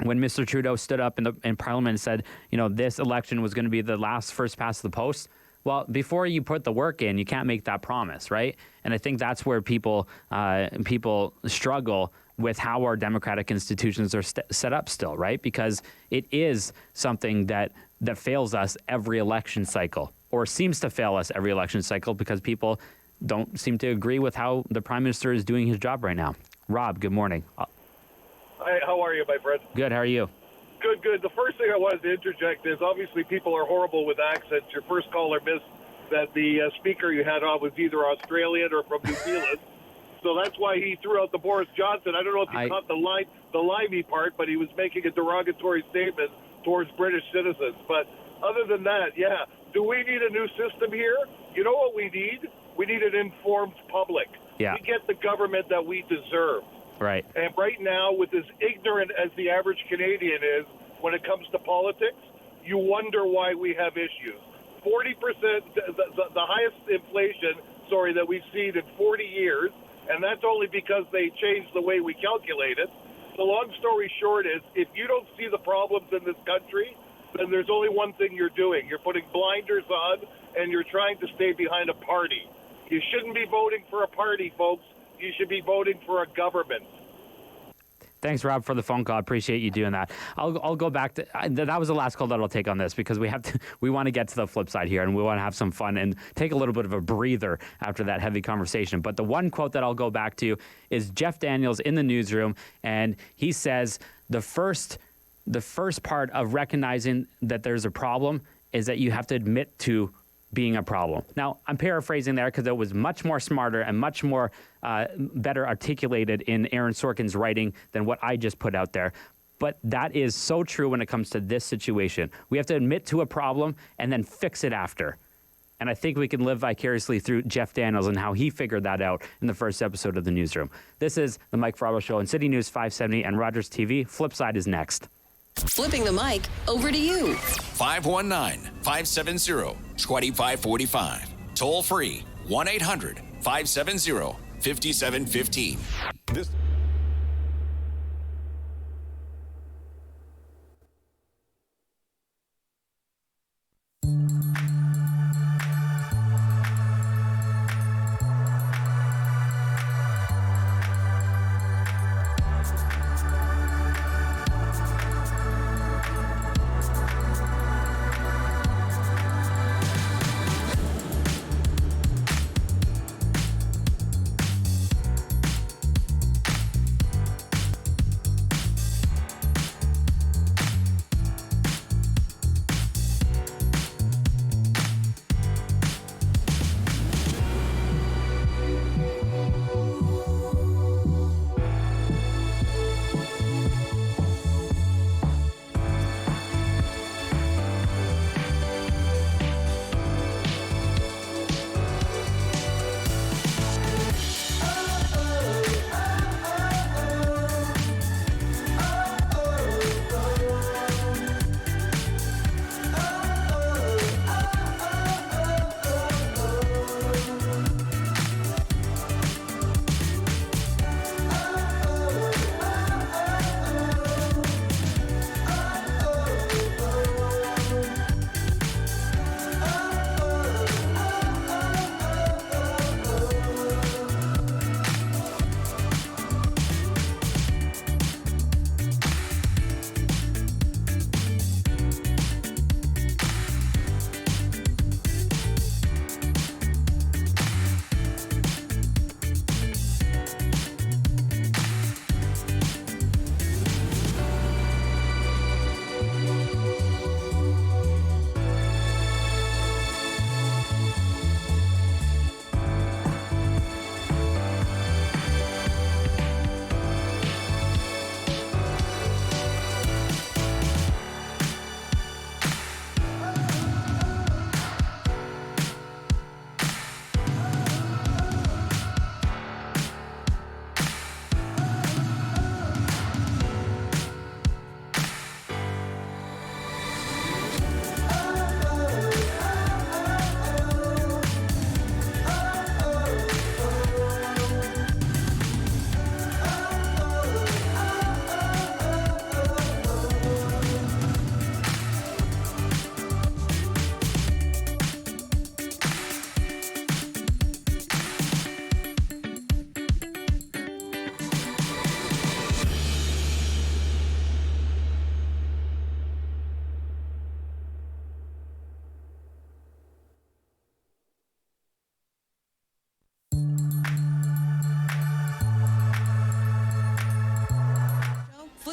when Mr. Trudeau stood up in Parliament and said, you know, this election was going to be the last first past the post, well, before you put the work in, you can't make that promise, right? And I think that's where people struggle with how our democratic institutions are set up still, right? Because it is something that fails us every election cycle, or seems to fail us every election cycle, because people don't seem to agree with how the Prime Minister is doing his job right now. Rob, good morning. Hi, how are you, my friend? Good, how are you? Good. The first thing I wanted to interject is obviously people are horrible with accents. Your first caller missed that the speaker you had on was either Australian or from New Zealand. So that's why he threw out the Boris Johnson. I don't know if you caught the limey part, but he was making a derogatory statement towards British citizens. But other than that, yeah, do we need a new system here? You know what we need? We need an informed public. Yeah. We get the government that we deserve. Right. And right now, with as ignorant as the average Canadian is when it comes to politics, you wonder why we have issues. 40%, the highest inflation, that we've seen in 40 years, and that's only because they changed the way we calculate it. The long story short is, if you don't see the problems in this country, then there's only one thing you're doing. You're putting blinders on, and you're trying to stay behind a party. You shouldn't be voting for a party, folks. You should be voting for a government. Thanks, Rob, for the phone call. I appreciate you doing that. I'll go back to that was the last call that I'll take on this, because we want to get to the flip side here, and we want to have some fun and take a little bit of a breather after that heavy conversation. But the one quote that I'll go back to is Jeff Daniels in the newsroom, and he says the first part of recognizing that there's a problem is that you have to admit to being a problem. Now, I'm paraphrasing there because it was much more smarter and much more better articulated in Aaron Sorkin's writing than what I just put out there. But that is so true when it comes to this situation. We have to admit to a problem and then fix it after. And I think we can live vicariously through Jeff Daniels and how he figured that out in the first episode of The Newsroom. This is the Mike Farwell Show on City News 570 and Rogers TV. Flipside is next. Flipping the mic over to you. 519-570-2545. Toll free 1-800-570-5715.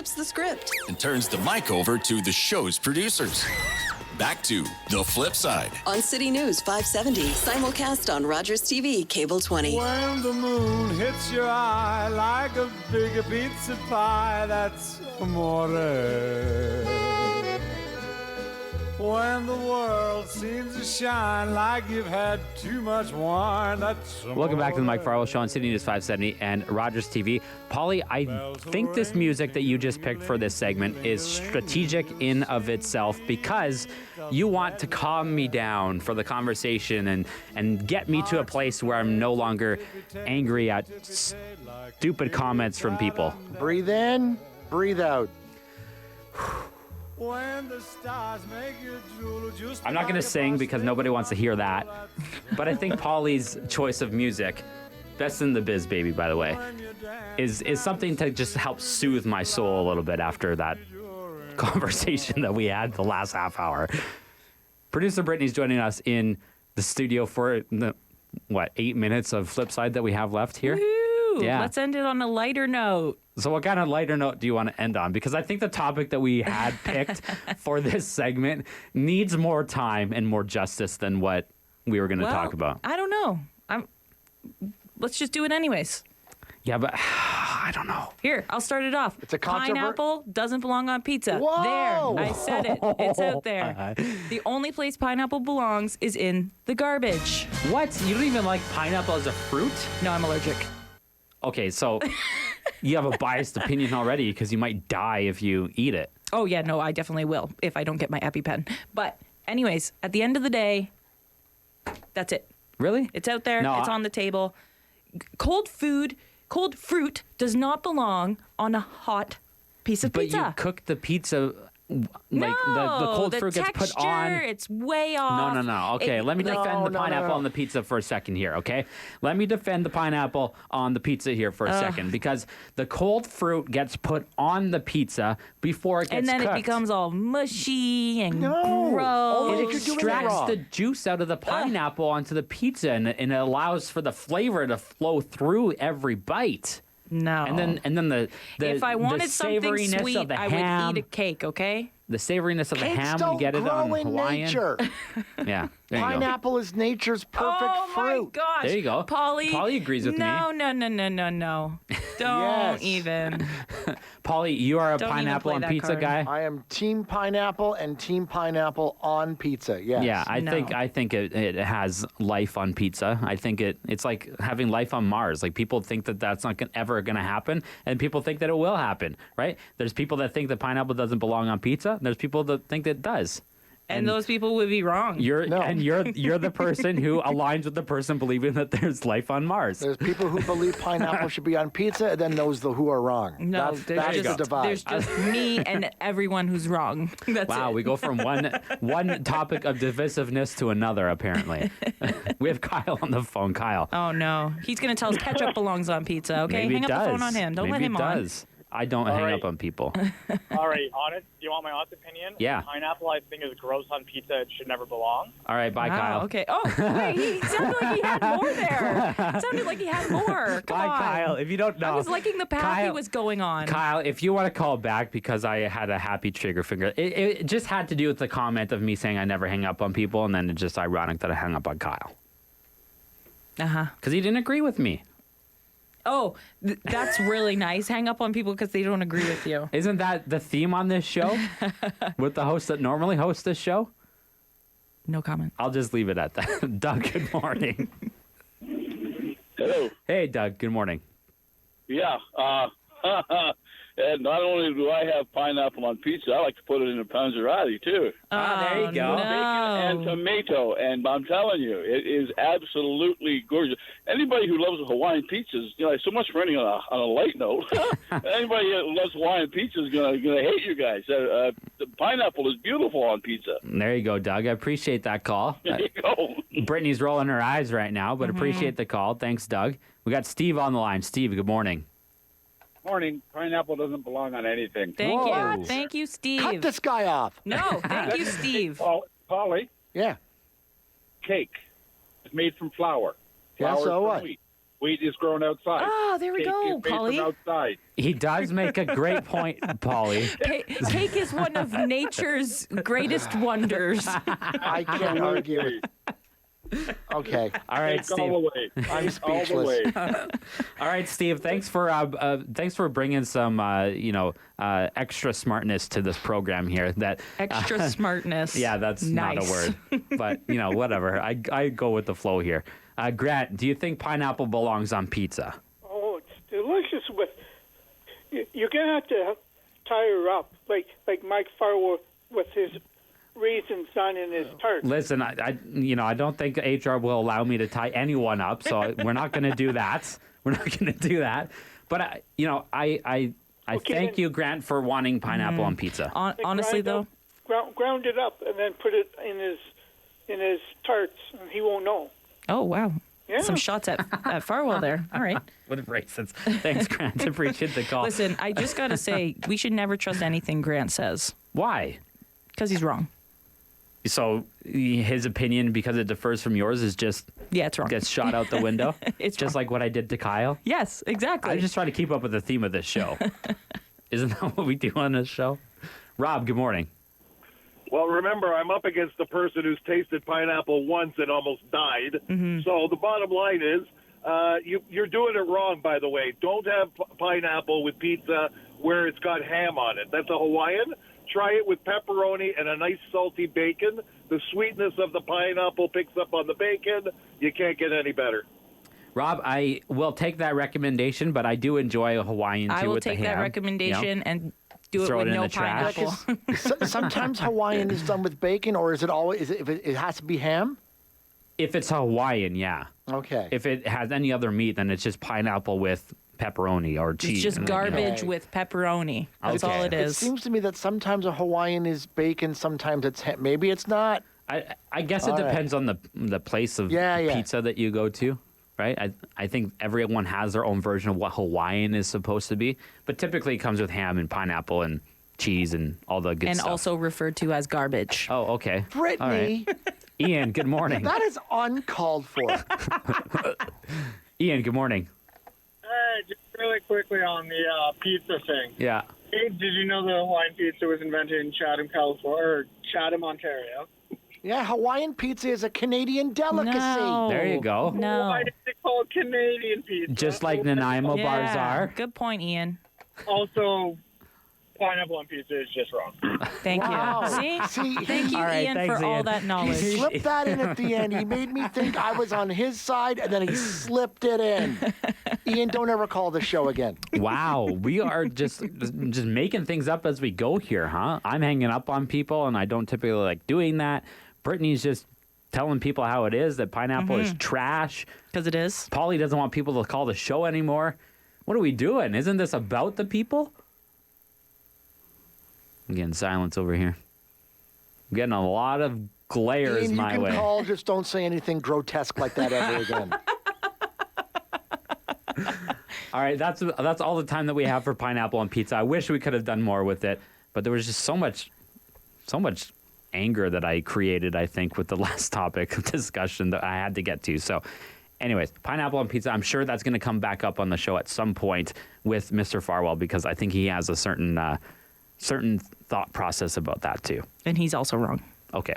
flips the script. and turns the mic over to the show's producers. Back to The Flip Side. On City News 570, simulcast on Rogers TV, Cable 20. When the moon hits your eye like a big pizza pie, that's amore. When the world seems to shine like you've had too much wine, that's amore. Welcome back to the Mike Farwell Show on City News 570 and Rogers TV. Polly, I think this music that you just picked for this segment is strategic in of itself because you want to calm me down for the conversation and get me to a place where I'm no longer angry at stupid comments from people. Breathe in, breathe out. When the stars make you drool, just I'm not going to sing because nobody wants to hear that, but I think Polly's choice of music, best in the biz, baby, by the way, is something to just help soothe my soul a little bit after that conversation that we had the last half hour. Producer Brittany's joining us in the studio for the 8 minutes of Flipside that we have left here. Woo! Yeah. Let's end it on a lighter note. So what kind of lighter note do you want to end on? Because I think the topic that we had picked for this segment needs more time and more justice than what we were going to talk about. I don't know. Let's just do it anyways. Yeah, but I don't know. Here, I'll start it off. It's a Pineapple doesn't belong on pizza. Whoa! There, I said it. It's out there. The only place pineapple belongs is in the garbage. What? You don't even like pineapple as a fruit? No, I'm allergic. Okay, so you have a biased opinion already because you might die if you eat it. Oh, yeah, no, I definitely will if I don't get my EpiPen. But anyways, at the end of the day, that's it. Really? It's out there. No, it's on the table. Cold fruit does not belong on a hot piece of pizza. But you cook the pizza, like the cold fruit gets put on. It's way off. No. Okay, let me defend the pineapple on the pizza for a second here, okay? Let me defend the pineapple on the pizza here for a second because the cold fruit gets put on the pizza before it gets and then cooked. it becomes all mushy and No. gross. It extracts the juice out of the pineapple onto the pizza and it allows for the flavor to flow through every bite. No. And then the if I wanted the something savoriness sweet, of the I ham, would eat a cake, okay? The savoriness of the Cakes ham don't when you get it grow on in Hawaiian. nature. Yeah. There you go. Pineapple is nature's perfect Oh my fruit. gosh. There you go. Polly agrees with me. No. Don't Yes. even. Polly, you are a Don't even pineapple play on that pizza card. guy. I am team pineapple and team pineapple on pizza. Yes. Yeah, I No. think it has life on pizza. I think it's like having life on Mars. Like people think that that's not ever going to happen, and people think that it will happen. Right? There's people that think that pineapple doesn't belong on pizza. And there's people that think that it does. And those people would be wrong. You're the person who aligns with the person believing that there's life on Mars. There's people who believe pineapple should be on pizza, and then those who are wrong. No, that's there's the divide. There's just me and everyone who's wrong. That's Wow, it. we go from one topic of divisiveness to another, apparently. We have Kyle on the phone. Kyle. Oh, no. He's going to tell us ketchup belongs on pizza, okay? Maybe Hang it up does. the phone on him. Don't Maybe let him it on. does. I don't hang up on people. All right, honest. Do you want my honest opinion? Yeah. Pineapple, I think, is gross on pizza. It should never belong. All right, bye, Kyle. Okay. Oh, wait, he sounded like he had more there. It sounded like he had more. Come Bye, on. Kyle. If you don't know. I was liking the path he Kyle- was going on. Kyle, if you want to call back because I had a happy trigger finger, it just had to do with the comment of me saying I never hang up on people, and then it's just ironic that I hung up on Kyle. Uh-huh. Because he didn't agree with me. Oh, that's really nice. Hang up on people because they don't agree with you. Isn't that the theme on this show? With the hosts that normally host this show? No comment. I'll just leave it at that. Doug, good morning. Hello. Hey, Doug, good morning. Yeah. And not only do I have pineapple on pizza, I like to put it in a panzerotti, too. There you go. No. And tomato. And I'm telling you, it is absolutely gorgeous. Anybody who loves Hawaiian pizzas, so much for ending on a light note. Anybody who loves Hawaiian pizza is gonna hate you guys. The pineapple is beautiful on pizza. There you go, Doug. I appreciate that call. There you go. Brittany's rolling her eyes right now, but appreciate the call. Thanks, Doug. We got Steve on the line. Steve, good morning. Morning. Pineapple doesn't belong on anything. Thank you. Thank you, Steve. Cut this guy off. No, thank you, Steve. Polly? Yeah. Cake. It's made from flour. Yeah, Flour so from what? wheat. Wheat is grown outside. Ah, there we Cake go, is made Polly. from outside. He does make a great point, Polly. Cake is one of nature's greatest wonders. I can't argue. Okay. All right, Cake Steve. all the way. I'm Cake all the speechless. way. All right, Steve. Thanks for bringing some extra smartness to this program here. That Extra smartness. Yeah, that's not a Nice. word, but whatever. I go with the flow here. Grant, do you think pineapple belongs on pizza? Oh, it's delicious. You're gonna have to tie her up, like Mike Farwell with his raisins on in his tart. Listen, I don't think HR will allow me to tie anyone up, so we're not going to do that. We're not going to do that. But I thank you, Grant, for wanting pineapple on pizza. Honestly, though, ground it up and then put it in his tarts, and he won't know. oh wow, Yeah. some shots at Farwell there. All right. With raisins. Thanks, Grant. Appreciate the call. Listen, I just gotta say, we should never trust anything Grant says Why? because he's wrong. So his opinion, because it differs from yours, is just it's wrong. Gets shot out the window. It's just like what I did to Kyle. Yes, exactly. I just try to keep up with the theme of this show. Isn't that what we do on this show? Rob, good morning. Well, remember, I'm up against the person who's tasted pineapple once and almost died. Mm-hmm. So the bottom line is, you're doing it wrong, by the way. Don't have pineapple with pizza where it's got ham on it. That's a Hawaiian. Try it with pepperoni and a nice salty bacon. The sweetness of the pineapple picks up on the bacon. You can't get any better. Rob, I will take that recommendation, but I do enjoy a Hawaiian too I will with the take ham. that recommendation and do it Throw with it in no the trash. pineapple. Sometimes Hawaiian is done with bacon, or is it always? It has to be ham? If it's Hawaiian, yeah. Okay. If it has any other meat, then it's just pineapple with pepperoni or cheese. It's just and then, garbage with pepperoni. That's Okay. all it It is. seems to me that sometimes a Hawaiian is bacon, sometimes it's ham. Maybe it's not. I guess it All right. depends on the place of Yeah. pizza that you go to, right? I think everyone has their own version of what Hawaiian is supposed to be, but typically it comes with ham and pineapple and cheese and all the good And stuff. also referred to as garbage. Oh, okay. Brittany. All right. Ian, good morning. That is uncalled for. Ian, good morning. Just really quickly on the pizza thing. Yeah. Hey, did you know the Hawaiian pizza was invented in Chatham, California, or Chatham, Ontario? Yeah, Hawaiian pizza is a Canadian delicacy. No. There you go. No. Why did they call it Canadian pizza? Just like Nanaimo bars are. Good point, Ian. Also, pineapple on pizza is just wrong. Thank Wow. you. See? See, Thank you, All right, Ian, thanks, for all Ian. that He knowledge. slipped that in at the end. He made me think I was on his side, and then he slipped it in. Ian, don't ever call the show again. Wow, we are just making things up as we go here, huh? I'm hanging up on people, and I don't typically like doing that. Brittany's just telling people how it is, that pineapple is trash. Because it is. Paulie doesn't want people to call the show anymore. What are we doing? Isn't this about the people? I'm getting silence over here. I'm getting a lot of glares Ian, you my can way. call, just don't say anything grotesque like that ever again. All right, that's all the time that we have for pineapple on pizza. I wish we could have done more with it, but there was just so much anger that I created, I think, with the last topic of discussion that I had to get to. So anyways, pineapple on pizza, I'm sure that's going to come back up on the show at some point with Mr. Farwell, because I think he has a certain thought process about that too. And he's also wrong. Okay.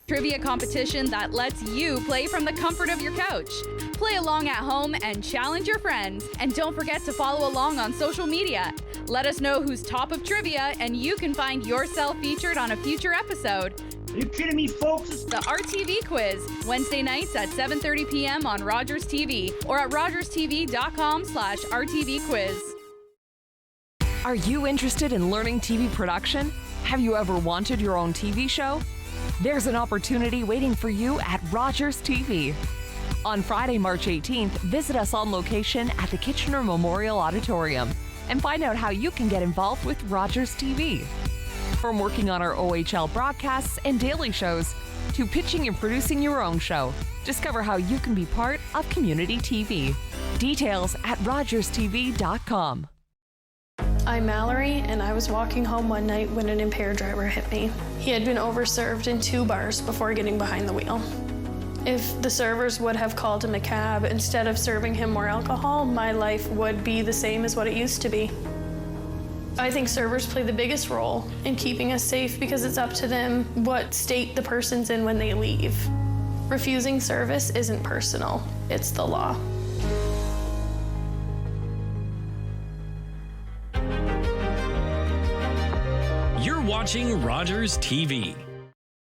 Trivia competition that lets you play from the comfort of your couch. Play along at home and challenge your friends. And don't forget to follow along on social media. Let us know who's top of trivia, and you can find yourself featured on a future episode. Are you kidding me, folks? The RTV quiz, Wednesday nights at 7:30 p.m. on Rogers TV or at rogerstv.com/RTV quiz. Are you interested in learning TV production? Have you ever wanted your own TV show? There's an opportunity waiting for you at Rogers TV. On Friday, March 18th, visit us on location at the Kitchener Memorial Auditorium and find out how you can get involved with Rogers TV. From working on our OHL broadcasts and daily shows to pitching and producing your own show, discover how you can be part of community TV. Details at rogerstv.com. I'm Mallory, and I was walking home one night when an impaired driver hit me. He had been overserved in 2 bars before getting behind the wheel. If the servers would have called him a cab instead of serving him more alcohol, my life would be the same as what it used to be. I think servers play the biggest role in keeping us safe because it's up to them what state the person's in when they leave. Refusing service isn't personal, it's the law. You're watching Rogers TV.